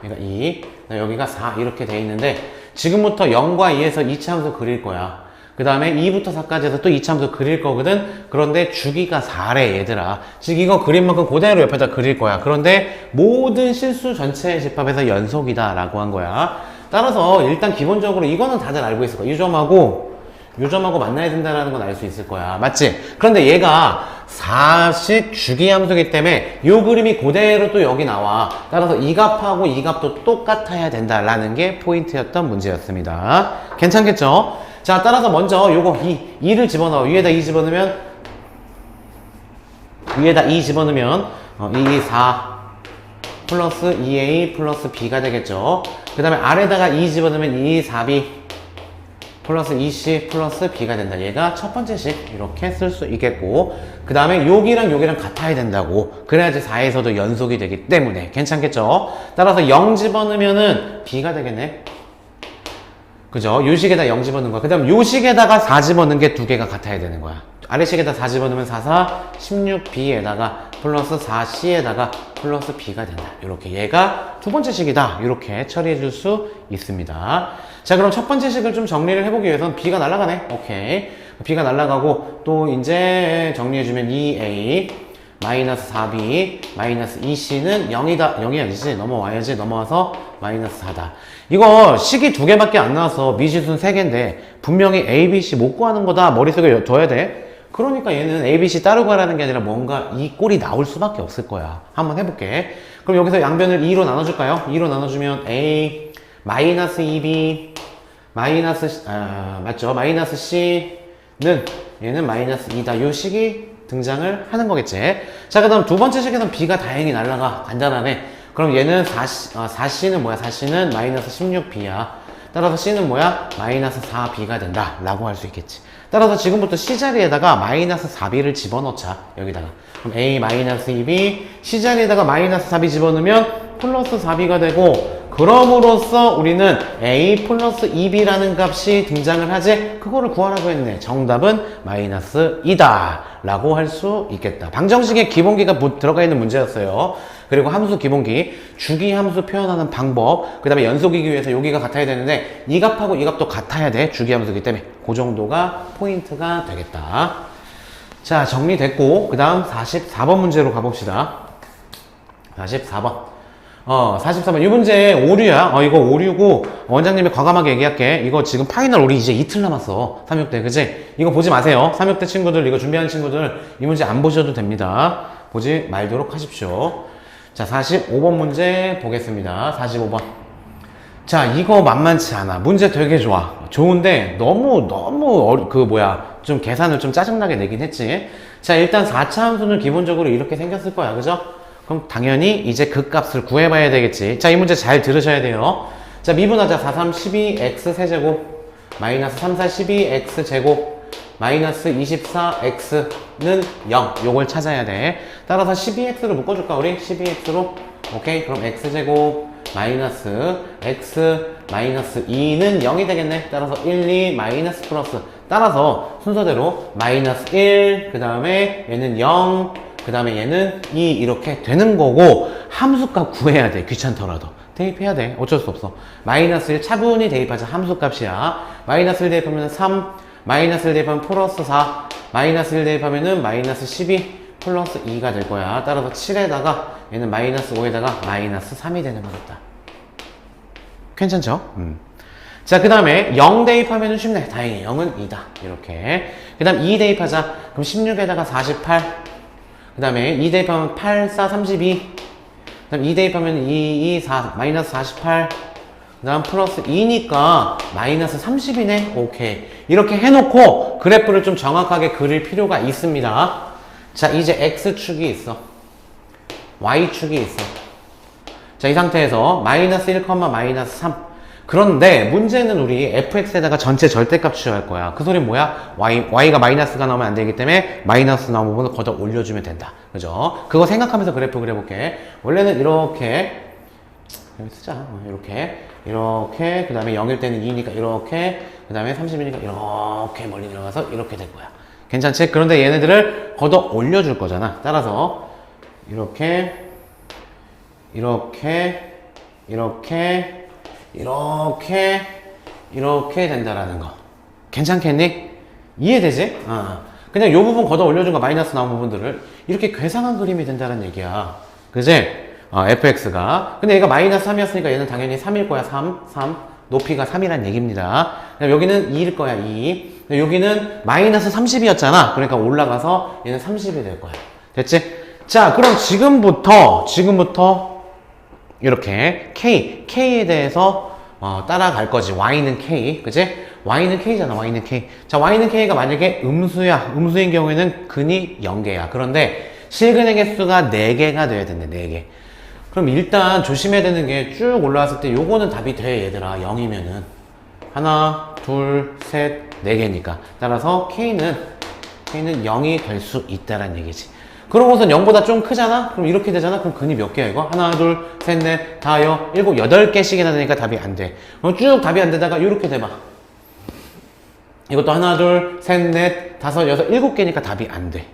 여기가 2, 여기가 4 이렇게 돼 있는데 지금부터 0과 2에서 2차 함수 그릴 거야. 그 다음에 2부터 4까지 해서 또 2차 함수 그릴 거거든. 그런데 주기가 4래 얘들아. 즉 이거 그린 만큼 그대로 옆에다 그릴 거야. 그런데 모든 실수 전체의 집합에서 연속이다 라고 한 거야. 따라서 일단 기본적으로 이거는 다들 알고 있을 거야. 이 점하고 만나야 된다는 건 알 수 있을 거야. 맞지? 그런데 얘가 4식 주기 함수이기 때문에 이 그림이 그대로 또 여기 나와. 따라서 이 값하고 이 값도 똑같아야 된다라는 게 포인트였던 문제였습니다. 괜찮겠죠? 자, 따라서 먼저 요거 2를 집어넣어. 위에다 2 집어넣으면 2, 4 플러스 2A 플러스 B가 되겠죠. 그 다음에 아래다가 2 집어넣으면 2, 4B 플러스 2C 플러스 B가 된다. 얘가 첫 번째 식 이렇게 쓸 수 있겠고, 그 다음에 여기랑 같아야 된다고. 그래야지 4에서도 연속이 되기 때문에 괜찮겠죠? 따라서 0 집어넣으면은 B가 되겠네. 그죠? 요 식에다 0 집어넣는 거야. 그 다음 요 식에다가 4 집어넣는 게 두 개가 같아야 되는 거야. 아래 식에다 4 집어넣으면 4, 4, 16B에다가 플러스 4C에다가 플러스 B가 된다. 이렇게 얘가 두 번째 식이다. 이렇게 처리해 줄 수 있습니다. 자, 그럼 첫 번째 식을 좀 정리를 해보기 위해서는 B가 날아가네. 오케이. B가 날아가고 또 이제 정리해주면 2A 마이너스 4B 마이너스 2C는 0이다. 0이 아니지. 넘어와야지. 넘어와서 마이너스 4다. 이거 식이 두 개밖에 안 나와서 미지수는 3개인데 분명히 A, B, C 못 구하는 거다. 머릿속에 둬야 돼. 그러니까 얘는 A, B, C 따로 구하라는 게 아니라 뭔가 이 꼴이 나올 수밖에 없을 거야. 한번 해볼게. 그럼 여기서 양변을 2로 나눠줄까요? 2로 나눠주면 A 마이너스 2B 맞죠? 마이너스 C는 얘는 마이너스 2다. 요 식이 등장을 하는 거겠지. 자, 그 다음 두 번째 식에서는 B가 다행히 날라가. 간단하네. 그럼 얘는 4C는 뭐야? 4C는 마이너스 16B야. 따라서 C는 뭐야? 마이너스 4B가 된다. 라고 할 수 있겠지. 따라서 지금부터 C자리에다가 마이너스 4B를 집어넣자. 여기다가. 그럼 A 마이너스 2B, C자리에다가 마이너스 4B 집어넣으면 플러스 4B가 되고, 그럼으로써 우리는 A 플러스 2B라는 값이 등장을 하지. 그거를 구하라고 했네. 정답은 마이너스 2다 라고 할 수 있겠다. 방정식에 기본기가 들어가 있는 문제였어요. 그리고 함수 기본기, 주기 함수 표현하는 방법, 그 다음에 연속이기 위해서 여기가 같아야 되는데 이 값하고 이 값도 같아야 돼. 주기 함수이기 때문에 그 정도가 포인트가 되겠다. 자, 정리됐고 그 다음 44번 문제로 가봅시다. 44번 44번. 이 문제 오류야. 이거 오류고, 원장님이 과감하게 얘기할게. 이거 지금 파이널 우리 이제 이틀 남았어. 3학대. 그치? 이거 보지 마세요. 3학대 친구들, 이거 준비하는 친구들, 이 문제 안 보셔도 됩니다. 보지 말도록 하십시오. 자, 45번 문제 보겠습니다. 45번. 자, 이거 만만치 않아. 문제 되게 좋아. 좋은데, 너무, 좀 계산을 좀 짜증나게 내긴 했지. 자, 일단 4차 함수는 기본적으로 이렇게 생겼을 거야. 그죠? 그럼 당연히 이제 그 값을 구해봐야 되겠지. 자, 이 문제 잘 들으셔야 돼요. 자, 미분하자. 4, 3, 12x 세제곱 마이너스 3, 4, 12x 제곱 마이너스 24x는 0. 요걸 찾아야 돼. 따라서 12x를 묶어줄까 우리? 12x로. 오케이. 그럼 x제곱 마이너스 x 마이너스 2는 0이 되겠네. 따라서 1, 2 마이너스 플러스. 따라서 순서대로 마이너스 1, 그 다음에 얘는 0, 그 다음에 얘는 2 이렇게 되는 거고, 함수값 구해야 돼. 귀찮더라도 대입해야 돼. 어쩔 수 없어. 마이너스 1 차분히 대입하자. 함수값이야. 마이너스 1 대입하면 3, 마이너스 1 대입하면 플러스 4, 마이너스 1 대입하면은 마이너스 12 플러스 2가 될 거야. 따라서 7에다가 얘는 마이너스 5에다가 마이너스 3이 되는 거겠다. 괜찮죠? 자, 그 다음에 0 대입하면 쉽네. 다행히 0은 2다. 이렇게. 그 다음 2 대입하자. 그럼 16에다가 48. 그 다음에 2 대입하면 8, 4, 32. 그 다음 2 대입하면 2, 2, 4, 마이너스 48. 그 다음 플러스 2니까 마이너스 30이네. 오케이. 이렇게 해놓고 그래프를 좀 정확하게 그릴 필요가 있습니다. 자, 이제 X축이 있어. Y축이 있어. 자, 이 상태에서 마이너스 1, 마이너스 3. 그런데 문제는 우리 fx에다가 전체 절대값 취할 거야. 그 소리는 뭐야? y가 마이너스가 나오면 안 되기 때문에 마이너스 나온 부분을 걷어 올려주면 된다. 그죠? 그거 생각하면서 그래프 그려볼게. 원래는 이렇게 여기 쓰자. 이렇게 그 다음에 0일 때는 2니까 이렇게 그 다음에 30이니까 이렇게 멀리 들어가서 이렇게 될 거야. 괜찮지? 그런데 얘네들을 걷어 올려줄 거잖아. 따라서 이렇게 된다라는 거. 괜찮겠니? 이해되지? 그냥 요 부분 걷어 올려준 거 마이너스 나온 부분들을 이렇게 괴상한 그림이 된다는 얘기야. 그지? fx가. 근데 얘가 마이너스 3이었으니까 얘는 당연히 3일 거야. 3. 높이가 3이란 얘기입니다. 여기는 2일 거야. 2. 여기는 마이너스 30이었잖아. 그러니까 올라가서 얘는 30이 될 거야. 됐지? 자, 그럼 지금부터 이렇게 K에 대해서 따라갈 거지. Y는 K, 그치? Y는 K잖아, Y는 K. 자, Y는 K가 만약에 음수야. 음수인 경우에는 근이 0개야. 그런데 실근의 개수가 4개가 돼야 된대, 4개. 그럼 일단 조심해야 되는 게 쭉 올라왔을 때 요거는 답이 돼, 얘들아. 0이면은. 하나, 둘, 셋, 4개니까. 따라서 K는 0이 될 수 있다란 얘기지. 그러고선 0보다 좀 크잖아? 그럼 이렇게 되잖아? 그럼 근이 몇 개야, 이거? 하나, 둘, 셋, 넷, 다, 여, 일곱, 8개씩이나 되니까 답이 안 돼. 그럼 쭉 답이 안 되다가 이렇게 돼봐. 이것도 하나, 둘, 셋, 넷, 다섯, 여섯, 7개니까 답이 안 돼.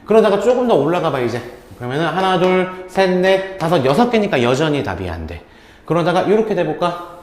그러다가 조금 더 올라가 봐, 이제. 그러면은 하나, 둘, 셋, 넷, 다섯, 6개니까 여전히 답이 안 돼. 그러다가 이렇게 돼볼까?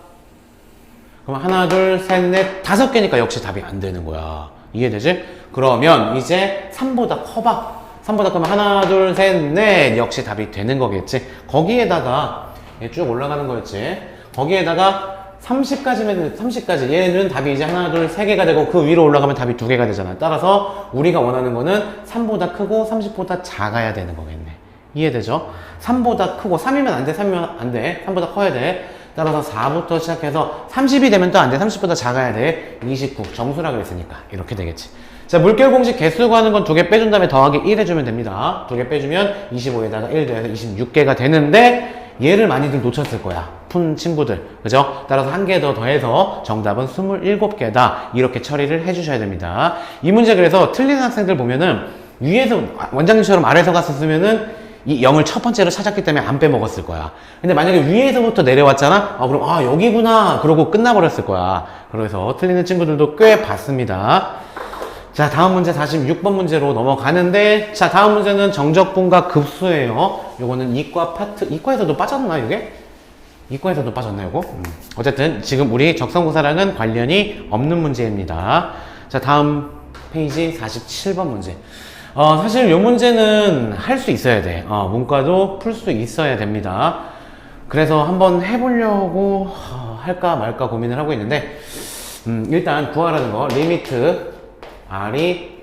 그럼 하나, 둘, 셋, 넷, 5개니까 역시 답이 안 되는 거야. 이해되지? 그러면 이제 3보다 커봐. 3보다 크면 하나, 둘, 셋, 넷 역시 답이 되는 거겠지. 거기에다가 쭉 올라가는 거였지. 거기에다가 30까지 얘는 답이 이제 하나, 둘, 3개가 되고 그 위로 올라가면 답이 2개가 되잖아. 따라서 우리가 원하는 거는 3보다 크고 30보다 작아야 되는 거겠네. 이해되죠? 3보다 크고 3이면 안 돼. 3이면 안 돼. 3보다 커야 돼. 따라서 4부터 시작해서 30이 되면 또 안 돼. 30보다 작아야 돼. 29 정수라 그랬으니까 이렇게 되겠지. 자, 물결 공식 개수 구하는 건 2개 빼준 다음에 더하기 1 해주면 됩니다. 2개 빼주면 25에다가 1 더해서 26개가 되는데 얘를 많이들 놓쳤을 거야. 푼 친구들. 그죠? 따라서 1개 더 더해서 정답은 27개다. 이렇게 처리를 해주셔야 됩니다. 이 문제 그래서 틀리는 학생들 보면은 위에서 원장님처럼 아래서 갔었으면은 이 0을 첫 번째로 찾았기 때문에 안 빼먹었을 거야. 근데 만약에 위에서부터 내려왔잖아? 그럼 여기구나. 그러고 끝나버렸을 거야. 그래서 틀리는 친구들도 꽤 봤습니다. 자, 다음 문제 46번 문제로 넘어가는데, 자, 다음 문제는 정적분과 급수예요. 요거는 이과 파트, 이과에서도 빠졌나, 이게? 이과에서도 빠졌나, 요거? 어쨌든, 지금 우리 적성구사랑은 관련이 없는 문제입니다. 자, 다음 페이지 47번 문제. 사실 요 문제는 할 수 있어야 돼. 문과도 풀 수 있어야 됩니다. 그래서 한번 해보려고 할까 말까 고민을 하고 있는데, 일단 구하라는 거, 리미트, R을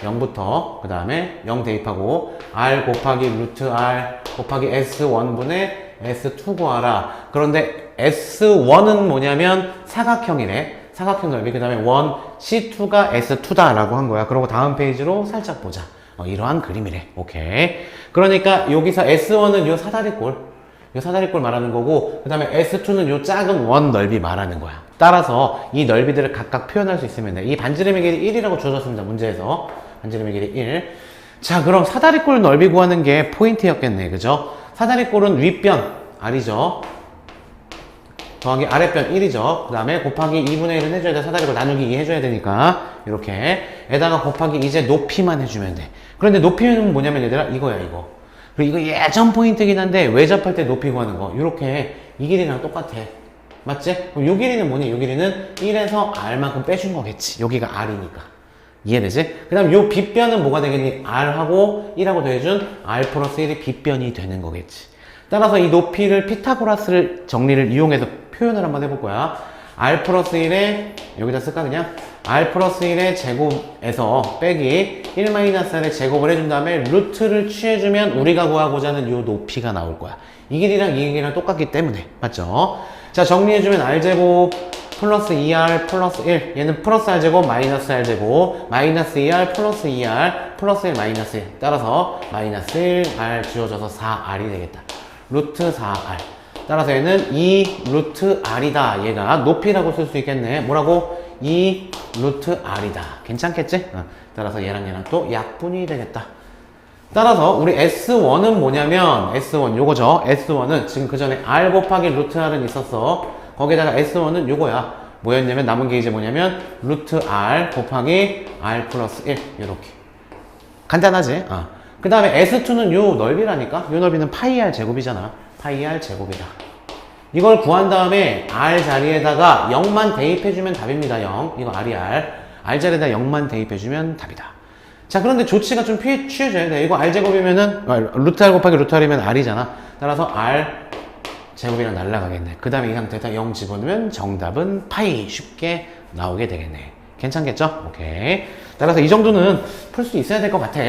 0부터 그 다음에 0 대입하고 R 곱하기 루트 R 곱하기 S1분의 S2 구하라. 그런데 S1은 뭐냐면 사각형이래. 사각형 넓이. 그 다음에 1, C2가 S2다 라고 한 거야. 그리고 다음 페이지로 살짝 보자. 이러한 그림이래. 오케이. 그러니까 여기서 S1은 요 사다리꼴 말하는 거고, 그 다음에 S2는 요 작은 원 넓이 말하는 거야. 따라서 이 넓이들을 각각 표현할 수 있으면 돼. 이 반지름의 길이 1이라고 주어졌습니다. 문제에서. 반지름의 길이 1. 자, 그럼 사다리꼴 넓이 구하는 게 포인트였겠네. 그죠? 사다리꼴은 윗변, R이죠. 더하기 아랫변 1이죠. 그 다음에 곱하기 2분의 1은 해줘야 돼. 사다리꼴 나누기 2 해줘야 되니까. 이렇게. 에다가 곱하기 이제 높이만 해주면 돼. 그런데 높이는 뭐냐면 얘들아, 이거야, 이거. 그리고 이거 예전 포인트긴 한데 외접할 때 높이 구하는 거 이렇게 이 길이랑 똑같아. 맞지? 그럼 요 길이는 뭐니? 요 길이는 1에서 R만큼 빼준 거겠지. 여기가 R이니까. 이해되지? 그 다음 요 빗변은 뭐가 되겠니? R하고 1하고 더해준 R 플러스 1이 빗변이 되는 거겠지. 따라서 이 높이를 피타고라스를 정리를 이용해서 표현을 한번 해볼 거야. r 플러스 1에 여기다 쓸까 그냥? r 플러스 1의 제곱에서 빼기 1 마이너스 r의 제곱을 해준 다음에 루트를 취해주면 우리가 구하고자 하는 이 높이가 나올 거야. 이 길이랑 이 길이랑 똑같기 때문에. 맞죠? 자, 정리해주면 r제곱 플러스 2r 플러스 1, 얘는 플러스 r제곱 마이너스 r제곱 마이너스 2r 플러스 2r 플러스 1 마이너스 1, 따라서 마이너스 1r 지워져서 4r이 되겠다. 루트 4r. 따라서 얘는 2 루트 r이다. 얘가 높이라고 쓸 수 있겠네. 뭐라고? 2 루트 r이다. 괜찮겠지? 따라서 얘랑 또 약분이 되겠다. 따라서 우리 S1은 뭐냐면 S1 요거죠. S1은 지금 그 전에 R 곱하기 루트 R은 있었어. 거기다가 S1은 요거야. 뭐였냐면 남은 게 이제 뭐냐면 루트 R 곱하기 R 플러스 1 요렇게. 간단하지? 그 다음에 S2는 요 넓이라니까? 요 넓이는 파이 R 제곱이잖아. 파이 R 제곱이다. 이걸 구한 다음에 R 자리에다가 0만 대입해주면 답입니다. 0. 이거 R이 R. R 자리에다 0만 대입해주면 답이다. 자, 그런데 조치가 좀 취해져야 돼. 이거 R제곱이면은, 루트 R 곱하기 루트 R이면 R이잖아. 따라서 R 제곱이랑 날라가겠네. 그 다음에 이 상태에다 0 집어넣으면 정답은 파이 쉽게 나오게 되겠네. 괜찮겠죠? 오케이. 따라서 이 정도는 풀 수 있어야 될 것 같아.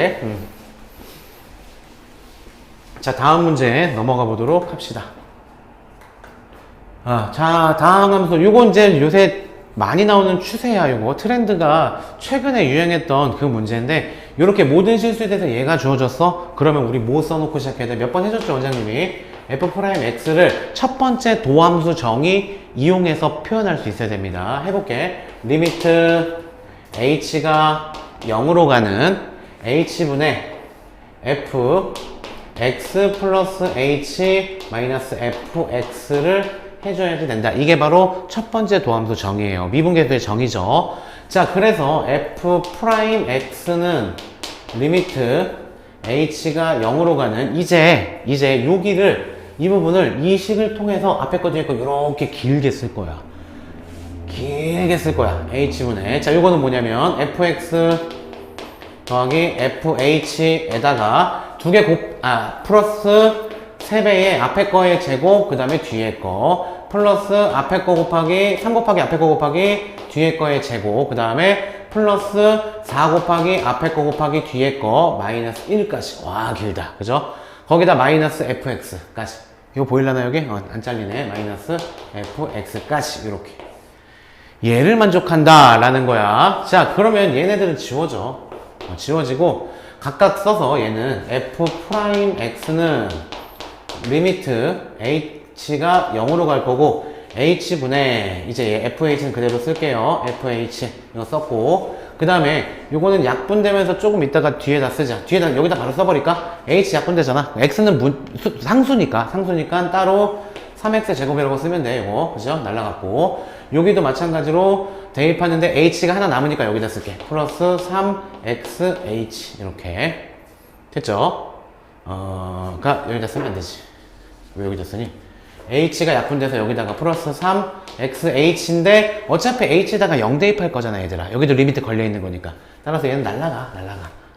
자, 다음 문제 넘어가 보도록 합시다. 자, 다음 함수. 요거 이제 요새 많이 나오는 추세야. 요거 트렌드가 최근에 유행했던 그 문제인데 요렇게 모든 실수에 대해서 얘가 주어졌어? 그러면 우리 뭐 써놓고 시작해야 돼? 몇 번 해줬죠 원장님이? f'x를 첫 번째 도함수 정의 이용해서 표현할 수 있어야 됩니다. 해볼게. 리미트 h가 0으로 가는 h분의 f x 플러스 h 마이너스 fx를 해줘야지 된다. 이게 바로 첫 번째 도함수 정의예요. 미분계수의 정의죠. 자, 그래서 f'x는 리미트 h가 0으로 가는 이제 여기를 이 부분을 이 식을 통해서 앞에 거 뒤에 거 이렇게 길게 쓸 거야. 길게 쓸 거야. h분의. 자, 요거는 뭐냐면 fx 더하기 fh에다가 두 개 플러스 3배의 앞에 거의 제곱, 그 다음에 뒤에 거, 플러스 앞에 거 곱하기, 3 곱하기 앞에 거 곱하기, 뒤에 거의 제곱, 그 다음에 플러스 4 곱하기 앞에 거 곱하기 뒤에 거, 마이너스 1까지. 와, 길다. 그죠? 거기다 마이너스 fx까지. 이거 보일라나 여기? 안 잘리네. 마이너스 fx까지. 이렇게. 얘를 만족한다. 라는 거야. 자, 그러면 얘네들은 지워져. 지워지고, 각각 써서 얘는 f'x는 리미트 h가 0으로 갈 거고 h분의 이제 fh는 그대로 쓸게요. fh 이거 썼고 그 다음에 요거는 약분되면서 조금 이따가 뒤에다 쓰자. 뒤에다 여기다 바로 써버릴까? h 약분되잖아. x는 상수니까 따로 3x 제곱이라고 쓰면 돼. 이거 그죠? 날라갔고 여기도 마찬가지로 대입하는데 h가 하나 남으니까 여기다 쓸게. 플러스 3xh 이렇게 됐죠? 그러니까 여기다 쓰면 안 되지. 왜 여기다 쓰니? h가 약분돼서 여기다가 플러스 3xh인데 어차피 h에다가 0 대입할 거잖아 얘들아. 여기도 리미트 걸려있는 거니까. 따라서 얘는 날라가.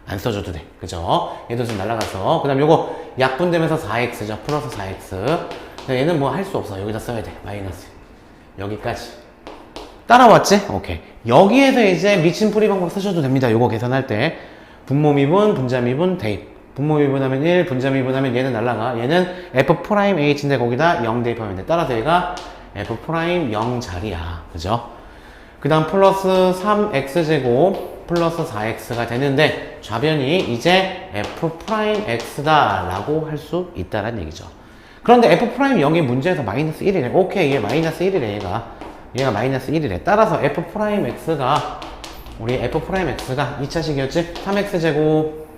안 써줘도 돼. 그죠? 얘도 좀 날라가서. 그 다음 요거 약분되면서 4x죠. 플러스 4x. 얘는 뭐 할 수 없어. 여기다 써야 돼. 마이너스. 여기까지. 따라왔지? 오케이. 여기에서 이제 미친풀이 방법 쓰셔도 됩니다. 요거 계산할 때. 분모 미분, 분자 미분, 대입. 분모 미분하면 1, 분자 미분하면 얘는 날라가. 얘는 f'h인데 거기다 0 대입하면 돼. 따라서 얘가 f'0 자리야. 그죠? 그 다음 플러스 3x제곱 플러스 4x가 되는데 좌변이 이제 f'x다 라고 할 수 있다는 얘기죠. 그런데 f'0이 문제에서 마이너스 1이래. 오케이, 얘 마이너스 1이래, 얘가 마이너스 1이래. 따라서 f'x가 우리 f'x가 2차식이었지? 3x제곱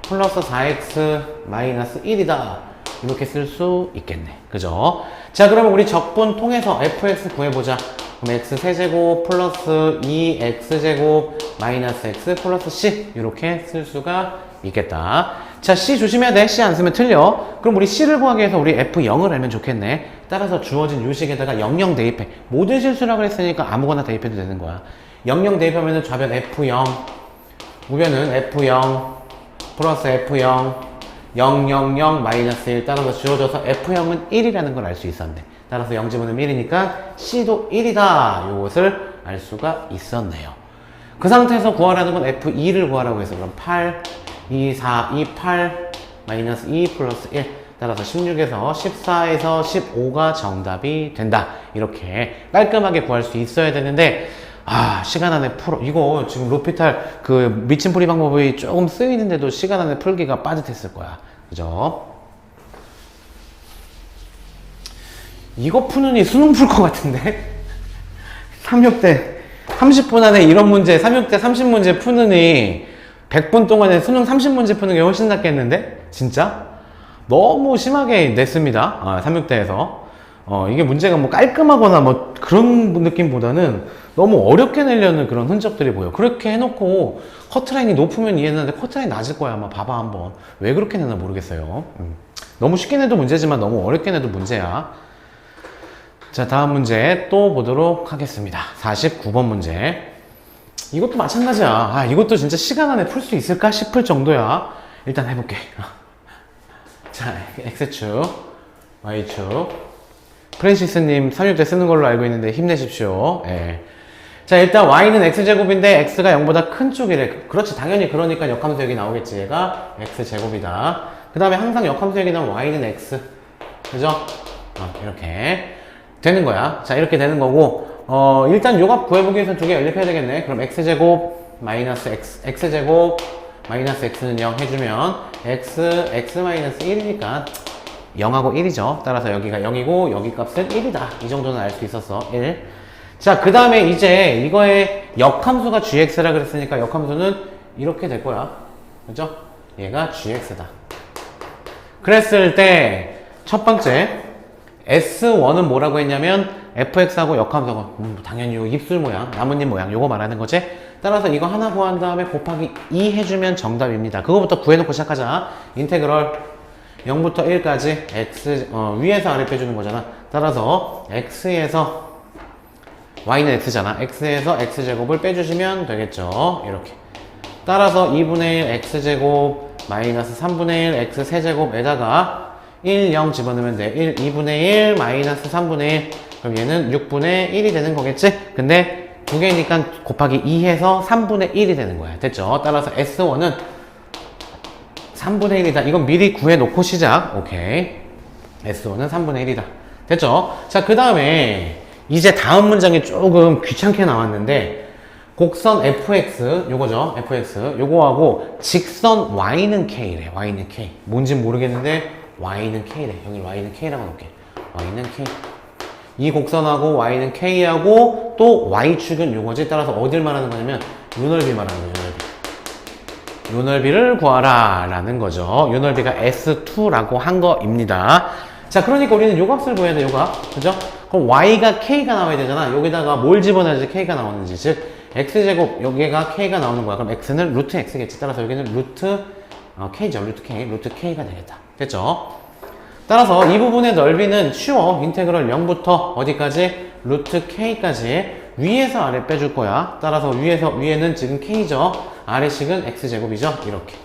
플러스 4x 마이너스 1이다. 이렇게 쓸 수 있겠네. 그죠? 자, 그러면 우리 적분 통해서 fx 구해보자. 그럼 x 세제곱 플러스 2x제곱 마이너스 x 플러스 c 이렇게 쓸 수가 있겠다. 자, c 조심해야 돼. c 안 쓰면 틀려. 그럼 우리 c를 구하기 위해서 우리 f0을 알면 좋겠네. 따라서 주어진 요식에다가 00 대입해. 모든 실수라고 했으니까 아무거나 대입해도 되는 거야. 00 대입하면 좌변 f0, 우변은 f0 플러스 f0 0, 0, 0, 마이너스 1 따라서 주어져서 F형은 1이라는 걸 알 수 있었네. 따라서 0 집어넣으면 1이니까 C도 1이다. 요것을 알 수가 있었네요. 그 상태에서 구하라는 건 F2를 구하라고 해서 그럼 8, 2, 4, 2, 8, 마이너스 2 플러스 1 따라서 16에서 14에서 15가 정답이 된다. 이렇게 깔끔하게 구할 수 있어야 되는데 시간 안에 풀어. 이거 지금 로피탈 그 미침풀이 방법이 조금 쓰이는데도 시간 안에 풀기가 빠듯했을 거야. 그죠? 이거 푸느니 수능 풀 것 같은데? 3학대 30분 안에 이런 문제 3학대 30문제 푸느니 100분 동안에 수능 30문제 푸는 게 훨씬 낫겠는데? 진짜? 너무 심하게 냈습니다. 3학대에서 이게 문제가 뭐 깔끔하거나 뭐 그런 느낌보다는 너무 어렵게 내려는 그런 흔적들이 보여. 그렇게 해놓고 커트라인이 높으면 이해했는데 커트라인 낮을 거야. 아마 봐봐 한번. 왜 그렇게 내나 모르겠어요. 너무 쉽게 내도 문제지만 너무 어렵게 내도 문제야. 자, 다음 문제 또 보도록 하겠습니다. 49번 문제. 이것도 마찬가지야. 이것도 진짜 시간 안에 풀 수 있을까 싶을 정도야. 일단 해볼게. 자, X축, Y축. 프랜시스님 3학대 쓰는 걸로 알고 있는데 힘내십시오. 예. 자, 일단 Y는 X제곱인데 X가 0보다 큰 쪽이래. 그렇지, 당연히 그러니까 역함수 여기 나오겠지. 얘가 X제곱이다. 그 다음에 항상 역함수 여기 나오면 Y는 X. 그죠? 이렇게 되는 거야. 자, 이렇게 되는 거고, 일단 요 값 구해보기 위해서 두 개 연립해야 되겠네. 그럼 X제곱 마이너스 X, X제곱 마이너스 X는 0 해주면 X 마이너스 1이니까 0하고 1이죠. 따라서 여기가 0이고 여기 값은 1이다. 이 정도는 알 수 있었어. 1. 자, 그 다음에 이제 이거의 역함수가 gx라 그랬으니까 역함수는 이렇게 될 거야. 그죠? 얘가 gx다. 그랬을 때 첫 번째 S1은 뭐라고 했냐면 fx하고 역함수가 당연히 요 입술 모양, 나뭇잎 모양 요거 말하는 거지. 따라서 이거 하나 구한 다음에 곱하기 2 해주면 정답입니다. 그거부터 구해놓고 시작하자. 인테그럴 0부터 1까지 x 위에서 아래 빼주는 거잖아. 따라서 x에서 y는 x잖아. x에서 x제곱을 빼주시면 되겠죠. 이렇게. 따라서 2분의 1 x제곱 마이너스 3분의 1 x 세제곱에다가 1, 0 집어넣으면 돼. 1, 2분의 1 마이너스 3분의 1. 그럼 얘는 6분의 1이 되는 거겠지? 근데 두 개니까 곱하기 2 해서 3분의 1이 되는 거야. 됐죠? 따라서 S1은 3분의 1이다. 이건 미리 구해놓고 시작. 오케이. S1은 3분의 1이다. 됐죠? 자, 그 다음에 이제 다음 문장이 조금 귀찮게 나왔는데 곡선 fx 요거죠. fx 요거하고 직선 y는 k래. y는 k. 뭔진 모르겠는데 y는 k래. 여기 y는 k라고 놓을게. y는 k. 이 곡선하고 y는 k하고 또 y축은 요거지. 따라서 어딜 말하는 거냐면 요 넓이 말하는 거예요. 요 넓이를 구하라 라는 거죠. 요 넓이가 S2라고 한 거입니다. 자, 그러니까 우리는 요 값을 구해야 돼. 요 값. 그죠? 그럼 y가 k가 나와야 되잖아. 여기다가 뭘 집어넣어야지 k가 나오는지. 즉 x제곱 여기가 k가 나오는 거야. 그럼 x는 루트 x겠지. 따라서 여기는 루트 k죠. 루트 k. 루트 k가 되겠다. 됐죠? 따라서 이 부분의 넓이는 쉬워. 인테그럴 0부터 어디까지? 루트 k까지 위에서 아래 빼줄 거야. 따라서 위에는 지금 k죠. 아래식은 x제곱이죠. 이렇게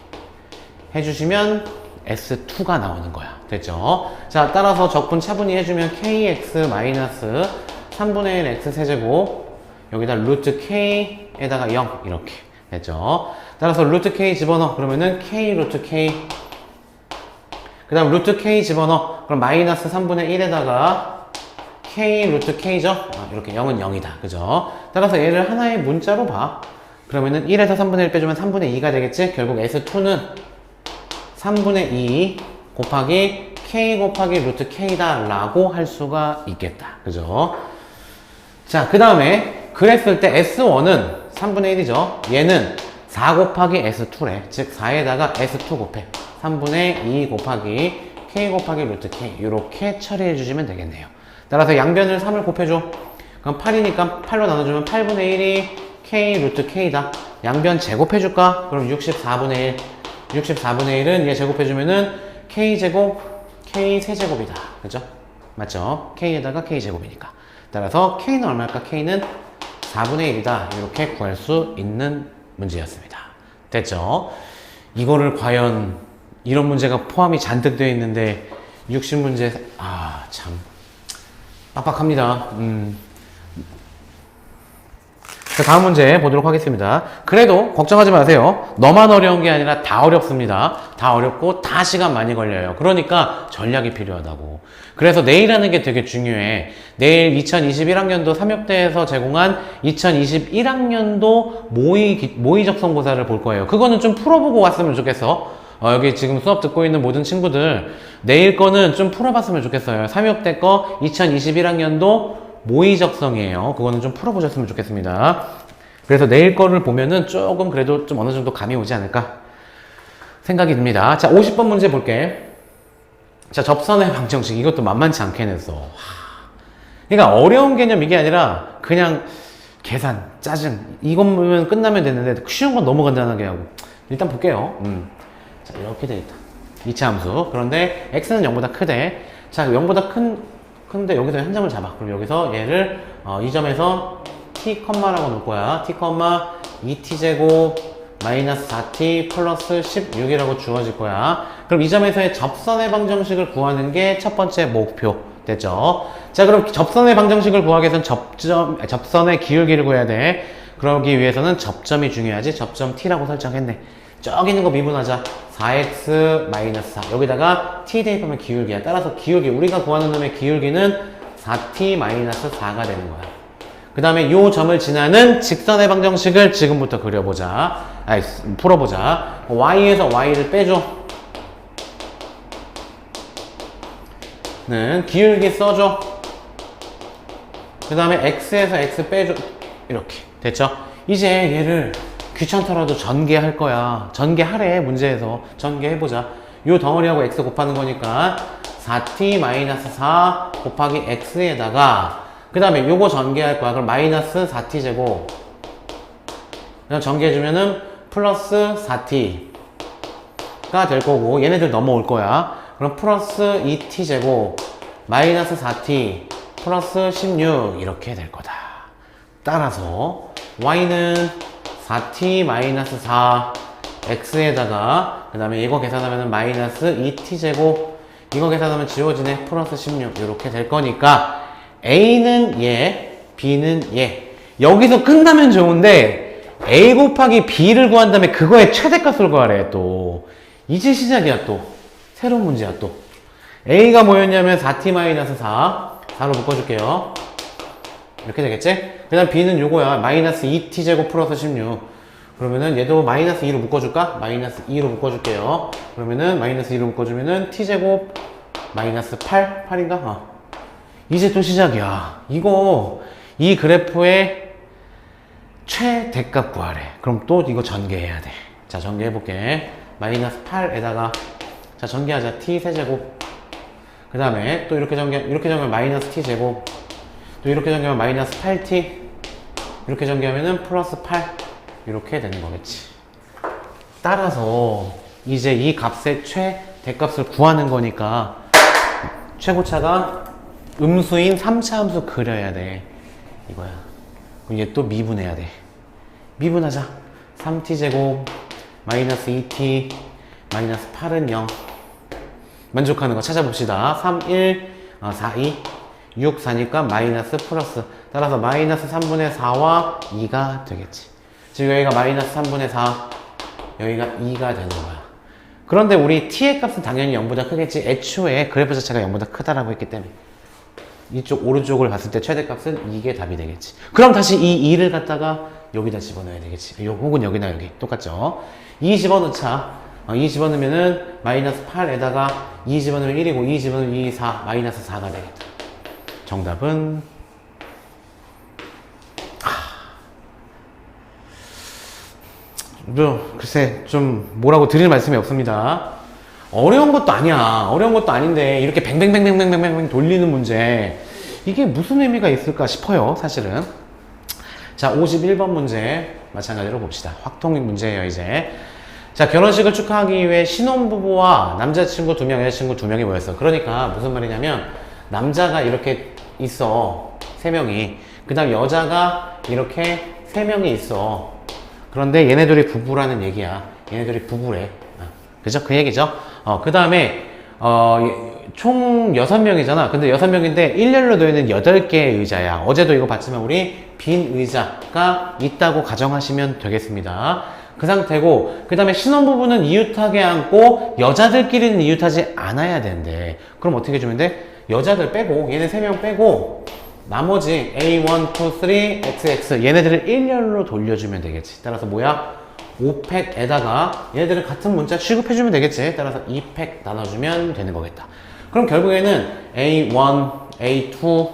해주시면 S2가 나오는 거야. 됐죠? 자, 따라서 적분 차분히 해주면 kx 마이너스 3분의 1 x 세제곱 여기다 루트 k에다가 0 이렇게 됐죠? 따라서 루트 k 집어넣어. 그러면은 k 루트 k 그 다음 루트 k 집어넣어. 그럼 마이너스 3분의 1에다가 k 루트 k죠? 이렇게 0은 0이다. 그죠? 따라서 얘를 하나의 문자로 봐. 그러면은 1에서 3분의 1 빼주면 3분의 2가 되겠지? 결국 S2는 3분의 2 곱하기 k 곱하기 루트 k다 라고 할 수가 있겠다. 그죠? 자, 그 다음에 그랬을 때 S1은 3분의 1이죠? 얘는 4 곱하기 S2래. 즉 4에다가 S2 곱해. 3분의 2 곱하기 k 곱하기 루트 k 이렇게 처리해 주시면 되겠네요. 따라서 양변을 3을 곱해줘. 그럼 8이니까 8로 나눠주면 8분의 1이 k 루트 k다. 양변 제곱해줄까? 그럼 64분의 1. 64분의 1은 얘 제곱해주면은 k제곱, k 세제곱이다. 그죠? 맞죠? k에다가 k제곱이니까. 따라서 k는 얼마일까? k는 4분의 1이다. 이렇게 구할 수 있는 문제였습니다. 됐죠? 이거를 과연 이런 문제가 포함이 잔뜩 되어 있는데 60문제 참 빡빡합니다. 자, 다음 문제 보도록 하겠습니다. 그래도 걱정하지 마세요. 너만 어려운 게 아니라 다 어렵습니다. 다 어렵고 다 시간 많이 걸려요. 그러니까 전략이 필요하다고. 그래서 내일 하는 게 되게 중요해. 내일 2021학년도 3학대에서 제공한 2021학년도 모의 적성고사를 볼 거예요. 그거는 좀 풀어보고 왔으면 좋겠어. 여기 지금 수업 듣고 있는 모든 친구들 내일 거는 좀 풀어봤으면 좋겠어요. 3학대 거 2021학년도 모의 적성이에요. 그거는 좀 풀어보셨으면 좋겠습니다. 그래서 내일 거를 보면은 조금 그래도 좀 어느 정도 감이 오지 않을까 생각이 듭니다. 자, 50번 문제 볼게. 자, 접선의 방정식. 이것도 만만치 않게 냈어. 그러니까 어려운 개념 이게 아니라 그냥 계산, 짜증. 이건 보면 끝나면 되는데 쉬운 건 너무 간단하게 하고. 일단 볼게요. 자, 이렇게 돼 있다. 2차 함수. 그런데 x는 0보다 크대. 자, 0보다 큰데 여기서 한 점을 잡아. 그럼 여기서 얘를 이 점에서 t, 라고 놓을 거야. t, 2t제곱 마이너스 4t 플러스 16이라고 주어질 거야. 그럼 이 점에서의 접선의 방정식을 구하는 게 첫 번째 목표. 됐죠? 자, 그럼 접선의 방정식을 구하기 위해서는 접선의 기울기를 구해야 돼. 그러기 위해서는 접점이 중요하지. 접점 t라고 설정했네. 저기 있는 거 미분하자. 4x 마이너스 4. 여기다가 t 대입하면 기울기야. 따라서 기울기, 우리가 구하는 놈의 기울기는 4t 마이너스 4가 되는 거야. 그 다음에 요 점을 지나는 직선의 방정식을 지금부터 그려보자. 풀어보자. y에서 y를 빼줘. 는 기울기 써줘. 그 다음에 x에서 x 빼줘. 이렇게. 됐죠? 이제 얘를 귀찮더라도 전개할 거야. 전개하래, 문제에서. 전개해보자. 요 덩어리하고 x 곱하는 거니까 4t-4 곱하기 x에다가 그 다음에 요거 전개할 거야. 그럼 마이너스 4t 제곱. 그냥 전개해주면은 플러스 4t가 될 거고, 얘네들 넘어올 거야. 그럼 플러스 2t 제곱 마이너스 4t 플러스 16 이렇게 될 거다. 따라서 y는 4t-4 x에다가 그 다음에 이거 계산하면 마이너스 2t 제곱, 이거 계산하면 지워지네. 플러스 16 이렇게 될 거니까 a는 얘, b는 얘. 여기서 끝나면 좋은데 a 곱하기 b를 구한 다음에 그거의 최대값을 구하래. 또 이제 시작이야. 또 새로운 문제야. 또 a가 뭐였냐면 4t-4 4로 묶어줄게요. 이렇게 되겠지? 그 다음 b는 요거야. 마이너스 2t 제곱 플러스 16. 그러면은 얘도 마이너스 2로 묶어줄까? 마이너스 2로 묶어줄게요. 그러면은 마이너스 2로 묶어주면은 t 제곱 마이너스 8인가? 이제 또 시작이야. 이 그래프의 최대값 구하래. 그럼 또 이거 전개해야 돼. 자, 전개해볼게. 마이너스 8에다가 자, 전개하자. t 세제곱. 그 다음에 또 이렇게 전개하면 마이너스 t 제곱. 또 이렇게 전개하면 마이너스 8t. 이렇게 전개하면은 플러스 8. 이렇게 되는 거겠지. 따라서 이제 이 값의 최대값을 구하는 거니까 최고차가 음수인 3차 함수 그려야 돼. 이거야. 그럼 얘 또 미분해야 돼. 미분하자. 3t제곱 마이너스 2t 마이너스 8은 0. 만족하는 거 찾아봅시다. 3, 1, 4, 2, 6, 4니까 마이너스 플러스. 따라서 마이너스 3분의 4와 2가 되겠지. 지금 여기가 마이너스 3분의 4, 여기가 2가 되는 거야. 그런데 우리 t의 값은 당연히 0보다 크겠지. 애초에 그래프 자체가 0보다 크다라고 했기 때문에 이쪽 오른쪽을 봤을 때 최대값은 이게 답이 되겠지. 그럼 다시 이 2를 갖다가 여기다 집어넣어야 되겠지. 혹은 여기나 여기 똑같죠. 2 집어넣자. 2 집어넣으면은 마이너스 8에다가 2 집어넣으면 1이고 2 집어넣으면 2, 4, 마이너스 4가 되겠다. 정답은 글쎄 좀 뭐라고 드릴 말씀이 없습니다. 어려운 것도 아니야. 어려운 것도 아닌데 이렇게 뱅뱅뱅뱅뱅뱅뱅 돌리는 문제, 이게 무슨 의미가 있을까 싶어요, 사실은. 자, 51번 문제 마찬가지로 봅시다. 확통 문제예요, 이제. 자, 결혼식을 축하하기 위해 신혼부부와 남자친구 2명, 여자친구 2명이 모였어. 그러니까 무슨 말이냐면 남자가 이렇게 있어, 3명이. 그 다음 여자가 이렇게 3명이 있어. 그런데 얘네들이 부부라는 얘기야. 얘네들이 부부래. 그죠? 그 얘기죠? 그 다음에 총 6명이잖아. 근데 6명인데 일렬로 놓여 있는 8개의 의자야. 어제도 이거 봤지만 우리 빈 의자가 있다고 가정하시면 되겠습니다. 그 상태고, 그 다음에 신혼부부는 이웃하게 앉고 여자들끼리는 이웃하지 않아야 된대. 그럼 어떻게 해주면 돼? 여자들 빼고, 얘네 3명 빼고 나머지 A1, 2, 3, XX 얘네들을 일렬로 돌려주면 되겠지. 따라서 뭐야? 5팩에다가 얘네들은 같은 문자 취급해주면 되겠지. 따라서 2팩 나눠주면 되는 거겠다. 그럼 결국에는 A1, A2,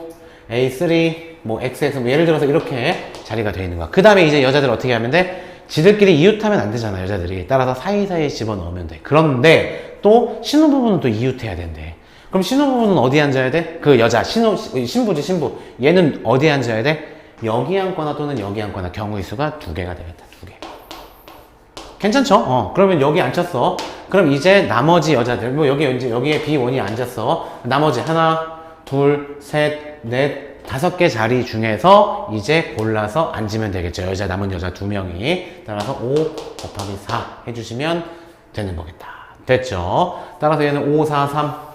A3, 뭐 XX 뭐 예를 들어서 이렇게 자리가 되어 있는 거야. 그 다음에 이제 여자들 어떻게 하면 돼? 지들끼리 이웃하면 안 되잖아, 여자들이. 따라서 사이사이에 집어넣으면 돼. 그런데 또 신혼부부는 또 이웃해야 된대. 그럼 신혼부부는 어디 앉아야 돼? 그 여자, 신부지, 신부. 얘는 어디에 앉아야 돼? 여기 앉거나 또는 여기 앉거나 경우의 수가 2개가 되겠다, 2개. 괜찮죠? 그러면 여기 앉혔어. 그럼 이제 나머지 여자들, 뭐 여기에 B1이 앉았어. 나머지 하나, 둘, 셋, 넷, 5개 자리 중에서 이제 골라서 앉으면 되겠죠. 남은 여자 2명이. 따라서 5 곱하기 4 해주시면 되는 거겠다. 됐죠? 따라서 얘는 5, 4, 3.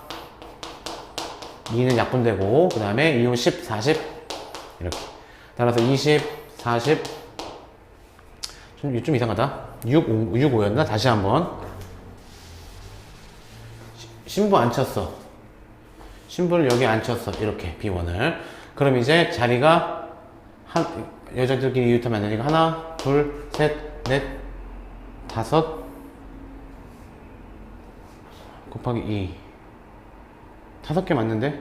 2는 약분되고, 그 다음에 2, 5, 10, 40. 이렇게. 따라서 20, 40. 좀 이상하다. 6, 5였나? 다시 한번. 신부 앉혔어. 신부를 여기 앉혔어. 이렇게, B1을. 그럼 이제 자리가 여자들끼리 이웃하면 안 되니까 하나, 둘, 셋, 넷, 5 곱하기 2. 5개 맞는데?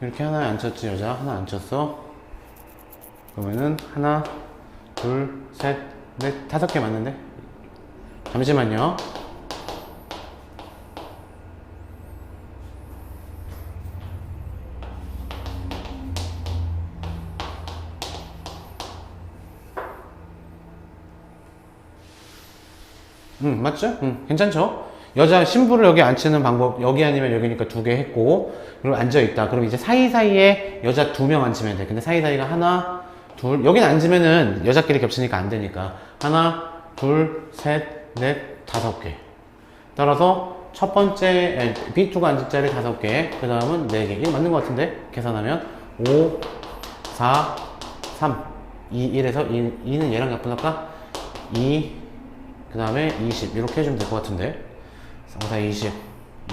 이렇게 하나에 앉혔지, 여자. 하나 앉혔어. 그러면은 하나, 둘, 셋, 넷, 5개 맞는데? 잠시만요. 맞죠? 괜찮죠? 여자 신부를 여기 앉히는 방법, 여기 아니면 여기니까 2개 했고, 그리고 앉아있다. 그럼 이제 사이사이에 여자 2명 앉히면 돼. 근데 사이사이가 하나, 둘, 여긴 앉으면은 여자끼리 겹치니까 안 되니까. 하나, 둘, 셋, 넷, 5개. 따라서 첫 번째, B2가 앉을 자리 5개, 그 다음은 4개. 이거 맞는 것 같은데? 계산하면 5, 4, 3, 2, 1에서 2는 얘랑 약분할까? 2, 그 다음에 20 이렇게 해주면 될 것 같은데 4, 20,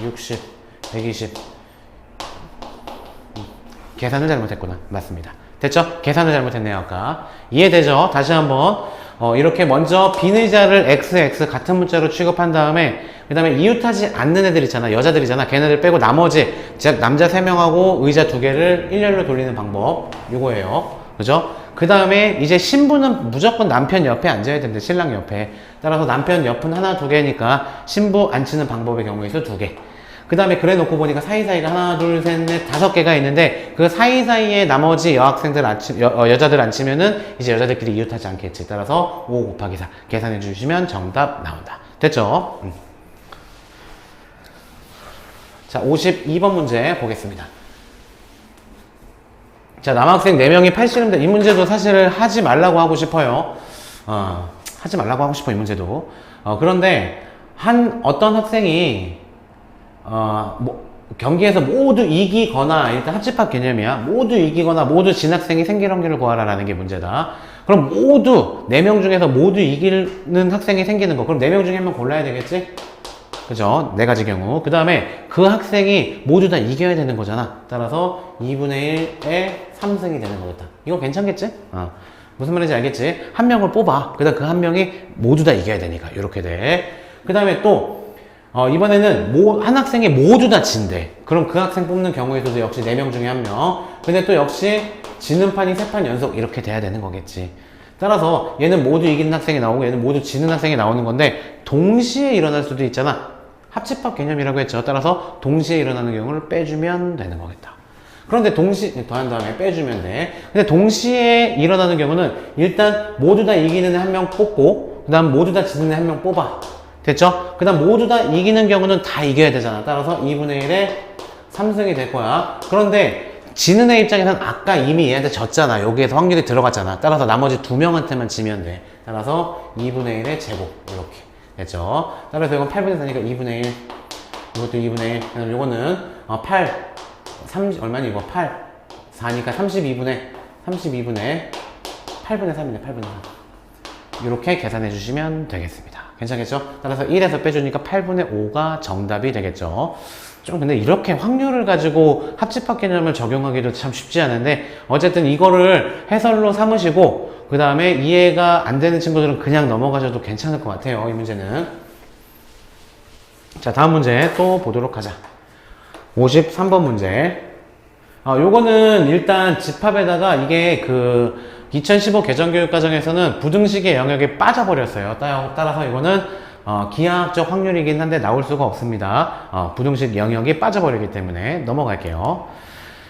60, 120 계산을 잘못했구나. 맞습니다. 됐죠? 계산을 잘못했네요. 아까 이해되죠? 다시 한번 이렇게 먼저 빈 의자를 XX 같은 문자로 취급한 다음에 그 다음에 이웃하지 않는 애들 있잖아. 여자들이잖아. 걔네들 빼고 나머지 남자 3명하고 의자 2개를 일렬로 돌리는 방법 이거예요. 그죠? 그 다음에 이제 신부는 무조건 남편 옆에 앉아야 된대. 신랑 옆에. 따라서 남편 옆은 하나, 2개니까 신부 앉히는 방법의 경우에서 2개. 그 다음에 그래 놓고 보니까 사이사이가 하나, 둘, 셋, 넷, 5개가 있는데 그 사이사이에 나머지 여학생들 여자들 앉히면은 이제 여자들끼리 이웃하지 않겠지. 따라서 5 곱하기 4 계산해 주시면 정답 나온다. 됐죠? 자, 52번 문제 보겠습니다. 자, 남학생 4명이 팔씨름대. 이 문제도 사실 하지 말라고 하고 싶어요. 하지 말라고 하고 싶어, 이 문제도. 그런데 어떤 학생이 경기에서 모두 이기거나, 일단 합집합 개념이야. 모두 이기거나 모두 진 학생이 생길 확률을 구하라 라는 게 문제다. 그럼 모두 4명 중에서 모두 이기는 학생이 생기는 거. 그럼 4명 중에 한 명 골라야 되겠지? 그죠? 4가지 경우. 그 다음에 그 학생이 모두 다 이겨야 되는 거잖아. 따라서 2분의 1에 3승이 되는 거겠다. 이거 괜찮겠지? 무슨 말인지 알겠지? 한 명을 뽑아. 그 다음 그 한 명이 모두 다 이겨야 되니까. 이렇게 돼. 그 다음에 또, 이번에는 한 학생이 모두 다 진대. 그럼 그 학생 뽑는 경우에서도 역시 4명 중에 한 명. 근데 또 역시 지는 판이 3판 연속 이렇게 돼야 되는 거겠지. 따라서 얘는 모두 이기는 학생이 나오고 얘는 모두 지는 학생이 나오는 건데 동시에 일어날 수도 있잖아. 합집합 개념이라고 했죠. 따라서 동시에 일어나는 경우를 빼주면 되는 거겠다. 그런데 더한 다음에 빼주면 돼. 근데 동시에 일어나는 경우는 일단 모두 다 이기는 애 한 명 뽑고 그 다음 모두 다 지는 애 한 명 뽑아. 됐죠? 그 다음 모두 다 이기는 경우는 다 이겨야 되잖아. 따라서 2분의 1에 3승이 될 거야. 그런데 지는 애 입장에서는 아까 이미 얘한테 졌잖아. 여기에서 확률이 들어갔잖아. 따라서 나머지 2명한테만 지면 돼. 따라서 2분의 1의 제곱 이렇게. 됐죠? 따라서 이건 8분의 4니까 2분의 1. 이것도 2분의 1. 그다음 요거는 8, 30, 얼마니 이거? 8, 4니까 32분의 8분의 3이네, 8분의 3. 이렇게 계산해 주시면 되겠습니다. 괜찮겠죠? 따라서 1에서 빼주니까 8분의 5가 정답이 되겠죠? 좀 근데 이렇게 확률을 가지고 합집합 개념을 적용하기도 참 쉽지 않은데 어쨌든 이거를 해설로 삼으시고 그 다음에 이해가 안 되는 친구들은 그냥 넘어가셔도 괜찮을 것 같아요. 이 문제는. 자, 다음 문제 또 보도록 하자. 53번 문제. 요거는 일단 집합에다가 이게 2015 개정교육과정에서는 부등식의 영역에 빠져버렸어요. 따라서 이거는 기하학적 확률이긴 한데 나올 수가 없습니다. 부등식 영역이 빠져버리기 때문에 넘어갈게요.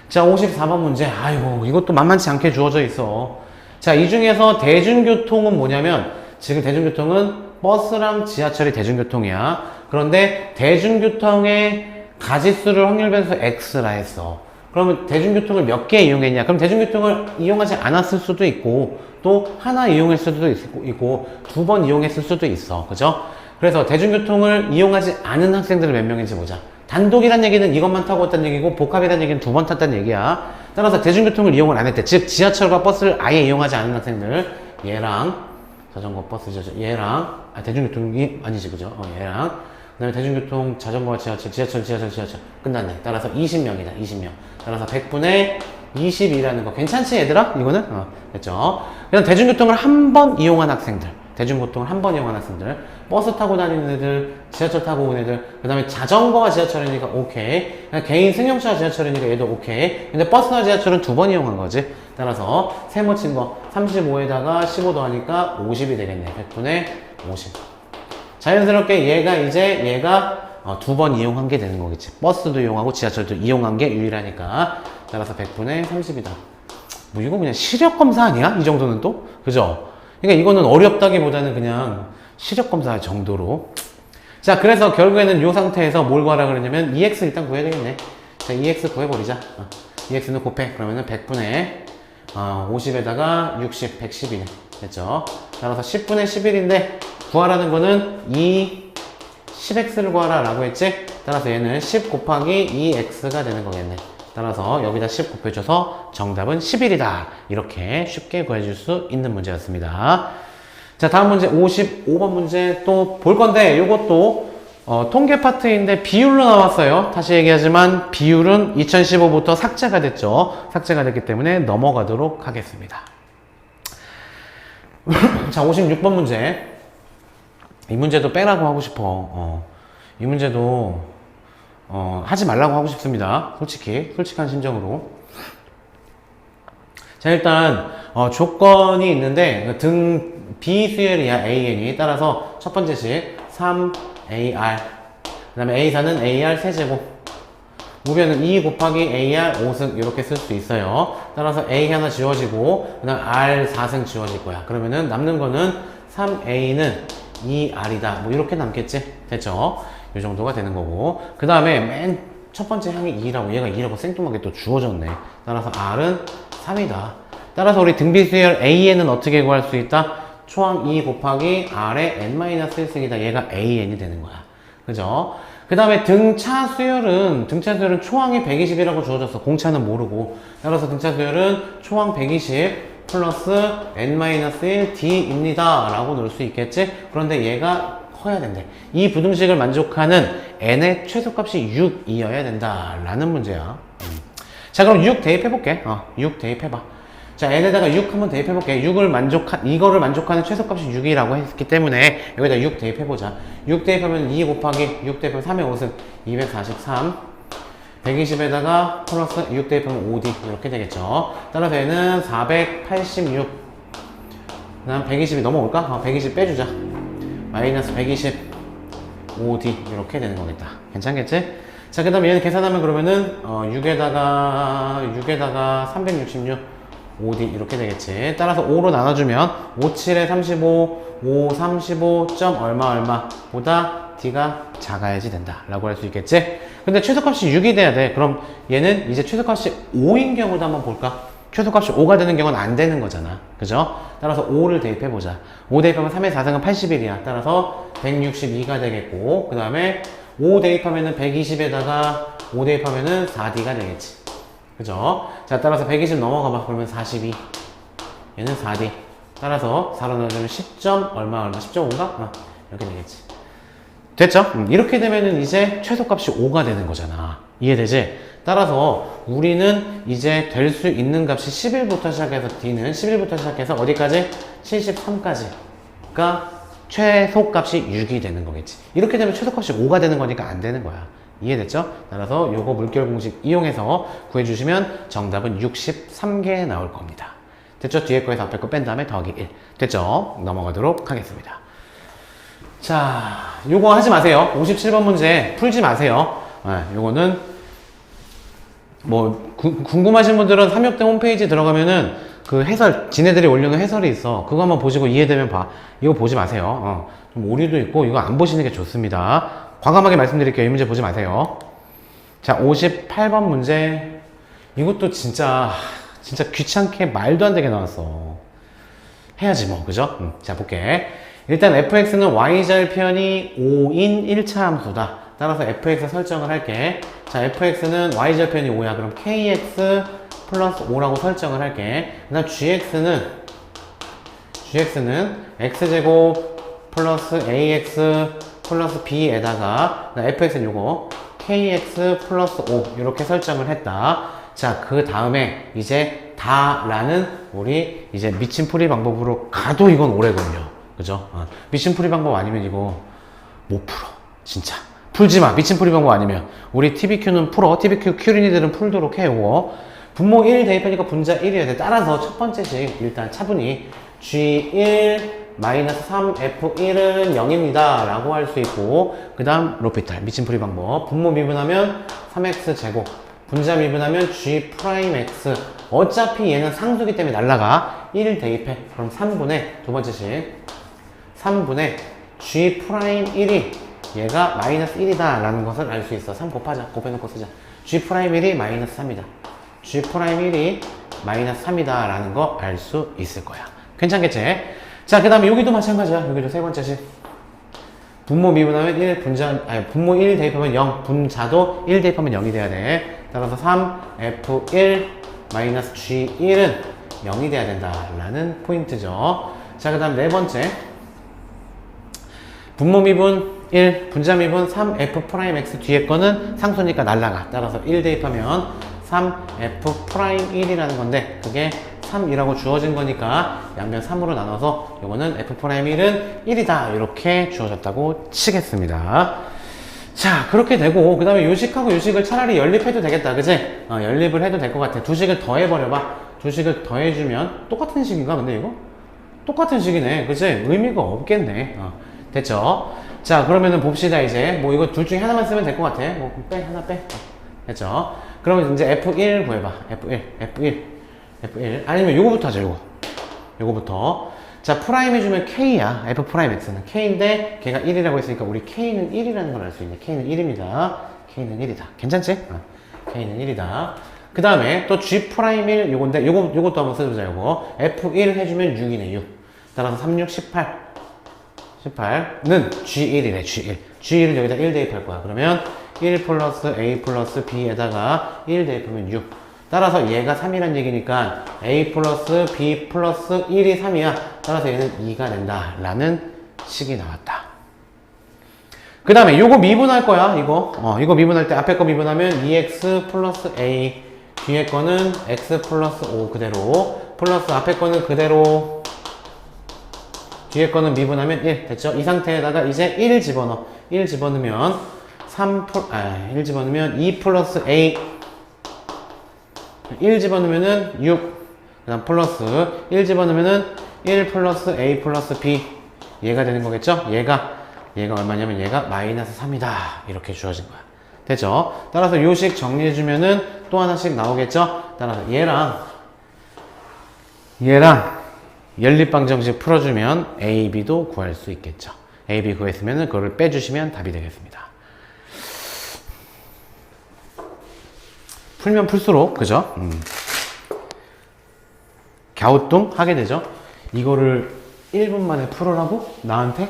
자, 54번 문제. 아이고, 이것도 만만치 않게 주어져 있어. 자, 이 중에서 대중교통은 뭐냐면 지금 대중교통은 버스랑 지하철이 대중교통이야. 그런데 대중교통의 가지수를 확률 변수 X라 했어. 그러면 대중교통을 몇 개 이용했냐? 그럼 대중교통을 이용하지 않았을 수도 있고 또 하나 이용했을 수도 있고 2번 이용했을 수도 있어. 그죠? 그래서 대중교통을 이용하지 않은 학생들을 몇 명인지 보자. 단독이란 얘기는 이것만 타고 왔다는 얘기고 복합이란 얘기는 2번 탔다는 얘기야. 따라서 대중교통을 이용을 안 했대. 즉 지하철과 버스를 아예 이용하지 않은 학생들, 얘랑 자전거, 버스, 지하철, 얘랑 대중교통이 아니지, 그죠? 얘랑 그 다음에 대중교통, 자전거와 지하철 끝났네. 따라서 20명이다. 20명. 따라서 100분의 20이라는 거 괜찮지 얘들아? 이거는? 됐죠? 그냥 대중교통을 한 번 이용한 학생들, 대중교통을 한 번 이용한 학생들, 버스 타고 다니는 애들, 지하철 타고 온 애들, 그 다음에 자전거와 지하철이니까 오케이. 그냥 개인 승용차와 지하철이니까 얘도 오케이. 근데 버스와 지하철은 2번 이용한 거지. 따라서 세모 친 거 35에다가 15 더하니까 50이 되겠네. 100분의 50. 자연스럽게 얘가 2번 이용한 게 되는 거겠지. 버스도 이용하고 지하철도 이용한 게 유일하니까. 따라서 100분의 30이다. 뭐 이거 그냥 시력 검사 아니야? 이 정도는 또? 그죠? 그러니까 이거는 어렵다기보다는 그냥 시력 검사 정도로. 자, 그래서 결국에는 이 상태에서 뭘 구하라 그랬냐면 EX 일단 구해야 되겠네. 자, EX 구해버리자. EX는 곱해. 그러면은 100분의 50에다가 60, 110이네. 됐죠? 따라서 10분의 11인데 구하라는 거는 10x를 구하라 라고 했지? 따라서 얘는 10 곱하기 2x가 되는 거겠네. 따라서 여기다 10 곱해줘서 정답은 11이다. 이렇게 쉽게 구해줄 수 있는 문제였습니다. 자, 다음 문제 55번 문제 또 볼 건데 이것도 통계 파트인데 비율로 나왔어요. 다시 얘기하지만 비율은 2015부터 삭제가 됐죠. 삭제가 됐기 때문에 넘어가도록 하겠습니다. 자, 56번 문제. 이 문제도 빼라고 하고 싶어. 이 문제도 하지 말라고 하고 싶습니다. 솔직한 심정으로. 자, 일단 조건이 있는데 등 비수열이야. AN이. 따라서 첫 번째 식 3AR, 그 다음에 A4는 AR 세제곱, 무변은 2 곱하기 AR 5승 이렇게 쓸 수 있어요. 따라서 A 하나 지워지고 그 다음 R 4승 지워질 거야. 그러면은 남는 거는 3A는 2R이다. 뭐 이렇게 남겠지? 됐죠? 이 정도가 되는 거고, 그 다음에 맨 첫 번째 항이 2라고, 얘가 2라고 생뚱하게 또 주어졌네. 따라서 R은 3이다. 따라서 우리 등비수열 AN은 어떻게 구할 수 있다? 초항 2 곱하기 R의 n-1승이다. 얘가 AN이 되는 거야. 그죠? 그 다음에 등차 수열은 초항이 120이라고 주어졌어. 공차는 모르고. 따라서 등차 수열은 초항 120 플러스 n-1d입니다. 라고 넣을 수 있겠지? 그런데 얘가 커야 된대. 이 부등식을 만족하는 n의 최소값이 6이어야 된다. 라는 문제야. 자, 그럼 6 대입해볼게. 6 대입해봐. 자, n에다가 6 한번 대입해볼게. 이거를 만족하는 최소값이 6이라고 했기 때문에 여기다 6 대입해보자. 6 대입하면 2 곱하기 6 대입하면 3의 5승 243, 120에다가 플러스 6 대입하면 5d 이렇게 되겠죠. 따라서 얘는 486, 그 다음 120이 넘어올까? 120 빼주자. 마이너스 125d 이렇게 되는 거겠다. 괜찮겠지? 자, 그 다음에 얘는 계산하면 그러면은 6에다가 366 5D 이렇게 되겠지. 따라서 5로 나눠주면 5, 7에 35, 5, 35 점 얼마 보다 D가 작아야지 된다 라고 할 수 있겠지. 근데 최소값이 6이 돼야 돼. 그럼 얘는 이제 최소값이 5인 경우도 한번 볼까? 최소값이 5가 되는 경우는 안 되는 거잖아. 그죠? 따라서 5를 대입해보자. 5 대입하면 3의 4승은 81이야. 따라서 162가 되겠고, 그 다음에 5 대입하면은 120에다가 5 대입하면은 4D가 되겠지. 그죠? 자, 따라서 120 넘어가봐. 그러면 42. 얘는 4D. 따라서 4로 넣어주면 10점 얼마 10.5인가? 이렇게 되겠지. 됐죠? 이렇게 되면은 이제 최소값이 5가 되는 거잖아. 이해되지? 따라서 우리는 이제 될 수 있는 값이 11부터 시작해서 D는 11부터 시작해서 어디까지? 73까지가 최소값이 6이 되는 거겠지. 이렇게 되면 최소값이 5가 되는 거니까 안 되는 거야. 이해됐죠? 따라서 요거 물결 공식 이용해서 구해주시면 정답은 63개 나올 겁니다. 됐죠? 뒤에 거에서 앞에 거 뺀 다음에 더하기 1. 됐죠? 넘어가도록 하겠습니다. 자, 요거 하지 마세요. 57번 문제 풀지 마세요. 요거는 뭐 궁금하신 분들은 삼육대 홈페이지 들어가면은 그 해설 지네들이 올려놓은 해설이 있어. 그거 한번 보시고 이해되면 봐. 이거 보지 마세요. 좀 오류도 있고 이거 안 보시는 게 좋습니다. 과감하게 말씀드릴게요. 이 문제 보지 마세요. 자, 58번 문제. 이것도 진짜 귀찮게 말도 안 되게 나왔어. 해야지 뭐, 그죠? 자, 볼게. 일단 fx는 y절편이 5인 1차 함수다. 따라서 fx 설정을 할게. 자, fx는 y절편이 5야. 그럼 kx 플러스 5라고 설정을 할게. 그 다음 gx는 x제곱 플러스 ax 플러스 b에다가 fx는 요거 kx 플러스 5 이렇게 설정을 했다. 자, 그 다음에 이제 다라는 우리 이제 미침풀이 방법으로 가도 이건 오래 걸려. 그죠? 미침풀이 방법 아니면 이거 못 풀어. 진짜. 풀지 마. 미침풀이 방법 아니면. 우리 TBQ는 풀어. TBQ 큐린이들은 풀도록 해, 요거. 분모 1 대입하니까 분자 1이어야 돼. 따라서 첫 번째식 일단 차분히 G1 마이너스 3F1은 0입니다. 라고 할 수 있고, 그 다음 로피탈. 미침풀이 방법. 분모 미분하면 3X제곱. 분자 미분하면 G'X. 어차피 얘는 상수기 때문에 날라가. 1 대입해. 그럼 3분의, 두 번째식. 3분의 G'1이 얘가 마이너스 1이다 라는 것을 알 수 있어. 3 곱하자. 곱해놓고 쓰자. G'1이 마이너스 3이다. G'1이 마이너스 3이다 라는 거 알 수 있을 거야. 괜찮겠지? 자, 그 다음에 여기도 마찬가지야. 여기도 세 번째식. 분모 미분하면 1, 분모 1 대입하면 0, 분자도 1 대입하면 0이 돼야 돼. 따라서 3F1 마이너스 G1은 0이 돼야 된다 라는 포인트죠. 자, 그 다음 네 번째. 분모 미분 1, 분자 미분 3F'X 뒤에 거는 상수니까 날라가. 따라서 1 대입하면 3F'1이라는 건데 그게 3이라고 주어진 거니까 양변 3으로 나눠서 요거는 F'1은 1이다 이렇게 주어졌다고 치겠습니다. 자, 그렇게 되고 그 다음에 요식하고 요식을 차라리 연립해도 되겠다. 그치? 연립을 해도 될 것 같아. 두 식을 더해버려봐. 두 식을 더해주면 똑같은 식인가 근데 이거? 똑같은 식이네. 그치? 의미가 없겠네. 됐죠? 자, 그러면은 봅시다. 이제 뭐 이거 둘 중에 하나만 쓰면 될 것 같아. 뭐 빼, 하나 빼. 됐죠? 그러면 이제 F1 구해봐. F1 아니면 요거부터 하자. 요거부터. 자, 프라임 해주면 K야. F'X는 K인데 걔가 1이라고 했으니까 우리 K는 1이라는 걸 알 수 있네. K는 1입니다. K는 1이다. 괜찮지? K는 1이다. 그 다음에 또 G'1 요건데 요것도 한번 써보자. 요거 F1 해주면 6이네. 6. 따라서 3, 6, 18는 G1이래. G1을 여기다 1 대입할 거야. 그러면 1 플러스 A 플러스 B에다가 1 대입하면 6. 따라서 얘가 3이란 얘기니까 A 플러스 B 플러스 1이 3이야. 따라서 얘는 2가 된다 라는 식이 나왔다. 그 다음에 요거 미분할 거야. 이거 미분할 때 앞에 거 미분하면 2x 플러스 A, 뒤에 거는 x 플러스 5 그대로 플러스 앞에 거는 그대로 뒤에 거는 미분하면 1 됐죠? 이 상태에다가 이제 1 집어넣어. 1 집어넣으면 1 집어넣으면 2 플러스 A 1 집어넣으면은 6. 그 다음 플러스 1 집어넣으면은 1 플러스 A 플러스 B 얘가 되는 거겠죠? 얘가 얼마냐면 얘가 마이너스 3이다 이렇게 주어진 거야. 됐죠? 따라서 요식 정리해주면은 또 하나씩 나오겠죠? 따라서 얘랑 연립방정식 풀어주면 A, B도 구할 수 있겠죠. A, B 구했으면은 그거를 빼주시면 답이 되겠습니다. 풀면 풀수록 그죠? 갸우뚱하게 되죠. 이거를 1분 만에 풀으라고? 나한테?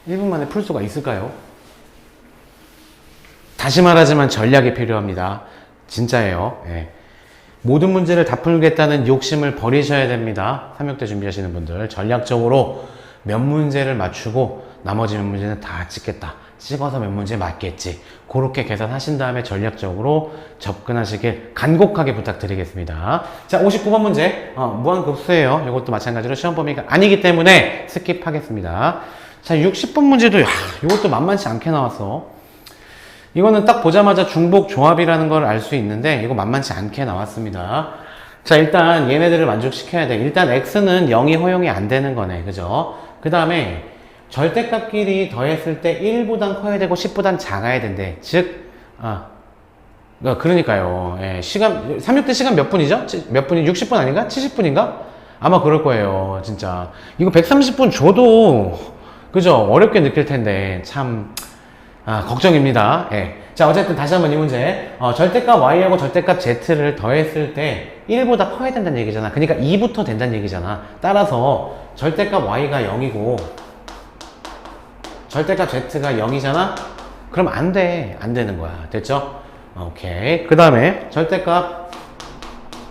1분 만에 풀 수가 있을까요? 다시 말하지만 전략이 필요합니다. 진짜예요. 예. 모든 문제를 다 풀겠다는 욕심을 버리셔야 됩니다. 3학대 준비하시는 분들. 전략적으로 몇 문제를 맞추고 나머지 몇 문제는 다 찍겠다. 찍어서 몇 문제 맞겠지. 그렇게 계산하신 다음에 전략적으로 접근하시길 간곡하게 부탁드리겠습니다. 자, 59번 문제. 무한급수예요. 이것도 마찬가지로 시험 범위가 아니기 때문에 스킵하겠습니다. 자, 60번 문제도, 이것도 만만치 않게 나왔어. 이거는 딱 보자마자 중복 조합이라는 걸 알 수 있는데, 이거 만만치 않게 나왔습니다. 자, 일단 얘네들을 만족시켜야 돼. 일단 x는 0이 허용이 안 되는 거네. 그죠? 그 다음에 절대값끼리 더했을 때 1보단 커야 되고 10보단 작아야 된대. 즉, 그러니까요. 예, 시간, 3.6대 시간 몇 분이죠? 몇 분이? 60분 아닌가? 70분인가? 아마 그럴 거예요. 진짜. 이거 130분 줘도, 그죠? 어렵게 느낄 텐데. 참, 걱정입니다. 예. 자, 어쨌든 다시 한번 이 문제. 절대값 y하고 절대값 z를 더했을 때 1보다 커야 된다는 얘기잖아. 그러니까 2부터 된다는 얘기잖아. 따라서 절대값 y가 0이고, 절대값 z가 0이잖아? 그럼 안 돼. 안 되는 거야. 됐죠? 오케이. 그 다음에 절대값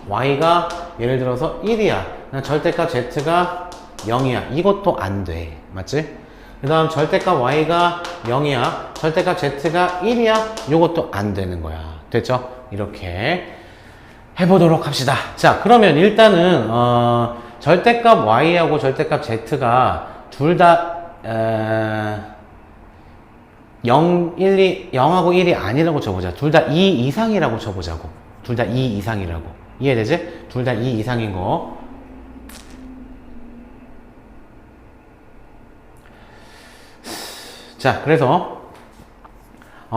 y가 예를 들어서 1이야. 절대값 z가 0이야. 이것도 안 돼. 맞지? 그 다음 절대값 y가 0이야. 절대값 z가 1이야. 이것도 안 되는 거야. 됐죠? 이렇게 해보도록 합시다. 자, 그러면 일단은 절대값 y하고 절대값 z가 둘 다 0, 1, 2, 0하고 1이 아니라고 쳐보자. 둘 다 2 이상이라고 쳐보자고. 둘 다 2 이상이라고. 이해되지? 둘 다 2 이상인 거. 자, 그래서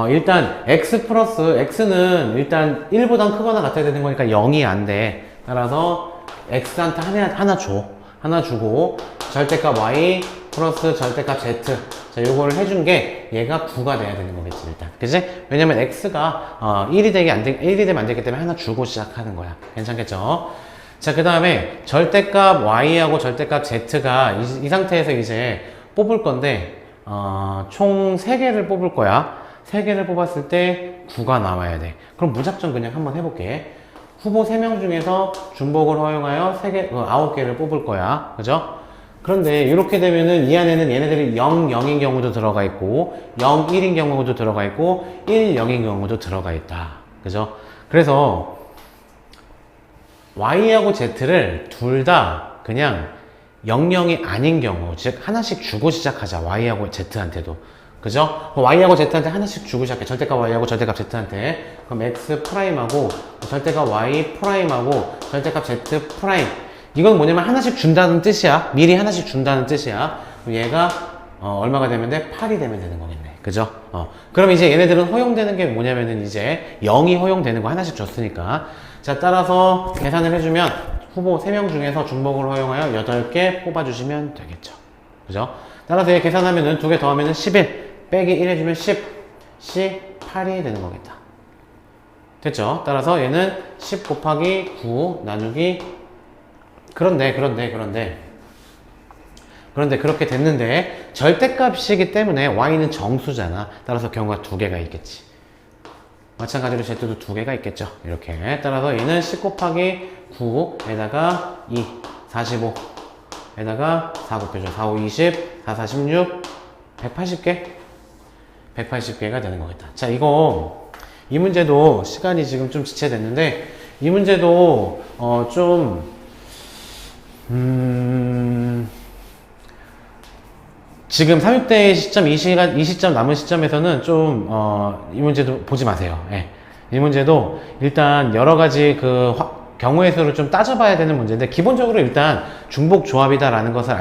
일단 x 플러스 x는 일단 1보다 크거나 같아야 되는 거니까 0이 안 돼. 따라서 x한테 하나 줘. 하나 주고 절대값 y 플러스 절대값 z. 자, 요거를 해준 게 얘가 9가 돼야 되는 거겠지, 일단. 그치? 왜냐면 x가 1이 되면 안 되기 때문에 하나 주고 시작하는 거야. 괜찮겠죠? 자, 그 다음에 절대값 y하고 절대값 z가 이 상태에서 이제 뽑을 건데 총 3개를 뽑을 거야. 3개를 뽑았을 때 9가 나와야 돼. 그럼 무작정 그냥 한번 해볼게. 후보 3명 중에서 중복을 허용하여 9개를 뽑을 거야. 그죠? 그런데 이렇게 되면은 이 안에는 얘네들이 0, 0인 경우도 들어가 있고 0, 1인 경우도 들어가 있고 1, 0인 경우도 들어가 있다. 그죠? 그래서 y하고 z를 둘 다 그냥 0, 0이 아닌 경우, 즉 하나씩 주고 시작하자. y하고 z한테도. 그죠? y하고 z한테 하나씩 주고 시작해. 절대값 y하고 절대값 z한테. 그럼 x 프라임하고 절대값 y 프라임하고 절대값 z 프라임. 이건 뭐냐면 하나씩 준다는 뜻이야. 미리 하나씩 준다는 뜻이야. 얘가 얼마가 되면 돼? 8이 되면 되는 거겠네. 그죠? 그럼 이제 얘네들은 허용되는 게 뭐냐면은 이제 0이 허용되는 거 하나씩 줬으니까. 자, 따라서 계산을 해주면 후보 3명 중에서 중복을 허용하여 8개 뽑아주시면 되겠죠. 그죠? 따라서 얘 계산하면은 2개 더하면은 11 빼기 1 해주면 10 18이 되는 거겠다. 됐죠? 따라서 얘는 10 곱하기 9 나누기 그런데 그렇게 됐는데 절대값이기 때문에 y는 정수잖아. 따라서 경우가 2개가 있겠지. 마찬가지로 z도 2개가 있겠죠. 이렇게 따라서 얘는 10 곱하기 9에다가 2 45 에다가 4 곱해줘. 4, 5, 20 4, 46 180개 180개가 되는 거겠다. 자, 이 문제도 시간이 지금 좀 지체됐는데 이 문제도 지금 3.6대 시점, 이 시점 남은 시점에서는 이 문제도 보지 마세요. 예. 이 문제도 일단 여러 가지 경우의 수를 좀 따져봐야 되는 문제인데, 기본적으로 일단 중복 조합이다라는 것을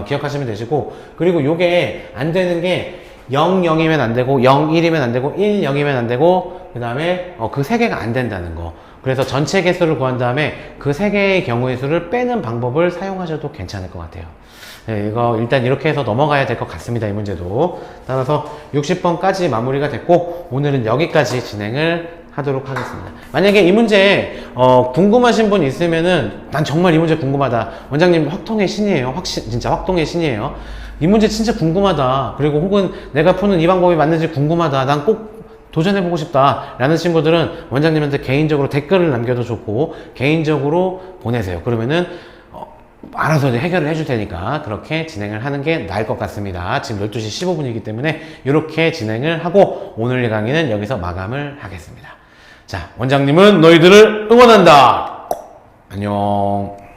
기억하시면 되시고, 그리고 요게 안 되는 게 0, 0이면 안 되고, 0, 1이면 안 되고, 1, 0이면 안 되고, 그 다음에 그 3개가 안 된다는 거. 그래서 전체 개수를 구한 다음에 그 3개의 경우의 수를 빼는 방법을 사용하셔도 괜찮을 것 같아요. 네, 이거 일단 이렇게 해서 넘어가야 될 것 같습니다. 이 문제도. 따라서 60번까지 마무리가 됐고, 오늘은 여기까지 진행을 하도록 하겠습니다. 만약에 이 문제 궁금하신 분 있으면은 난 정말 이 문제 궁금하다. 원장님 확통의 신이에요. 진짜 확통의 신이에요. 이 문제 진짜 궁금하다. 그리고 혹은 내가 푸는 이 방법이 맞는지 궁금하다. 난 꼭 도전해보고 싶다 라는 친구들은 원장님한테 개인적으로 댓글을 남겨도 좋고 개인적으로 보내세요. 그러면은 알아서 이제 해결을 해줄 테니까 그렇게 진행을 하는 게 나을 것 같습니다. 지금 12시 15분이기 때문에 이렇게 진행을 하고 오늘 강의는 여기서 마감을 하겠습니다. 자, 원장님은 너희들을 응원한다. 안녕.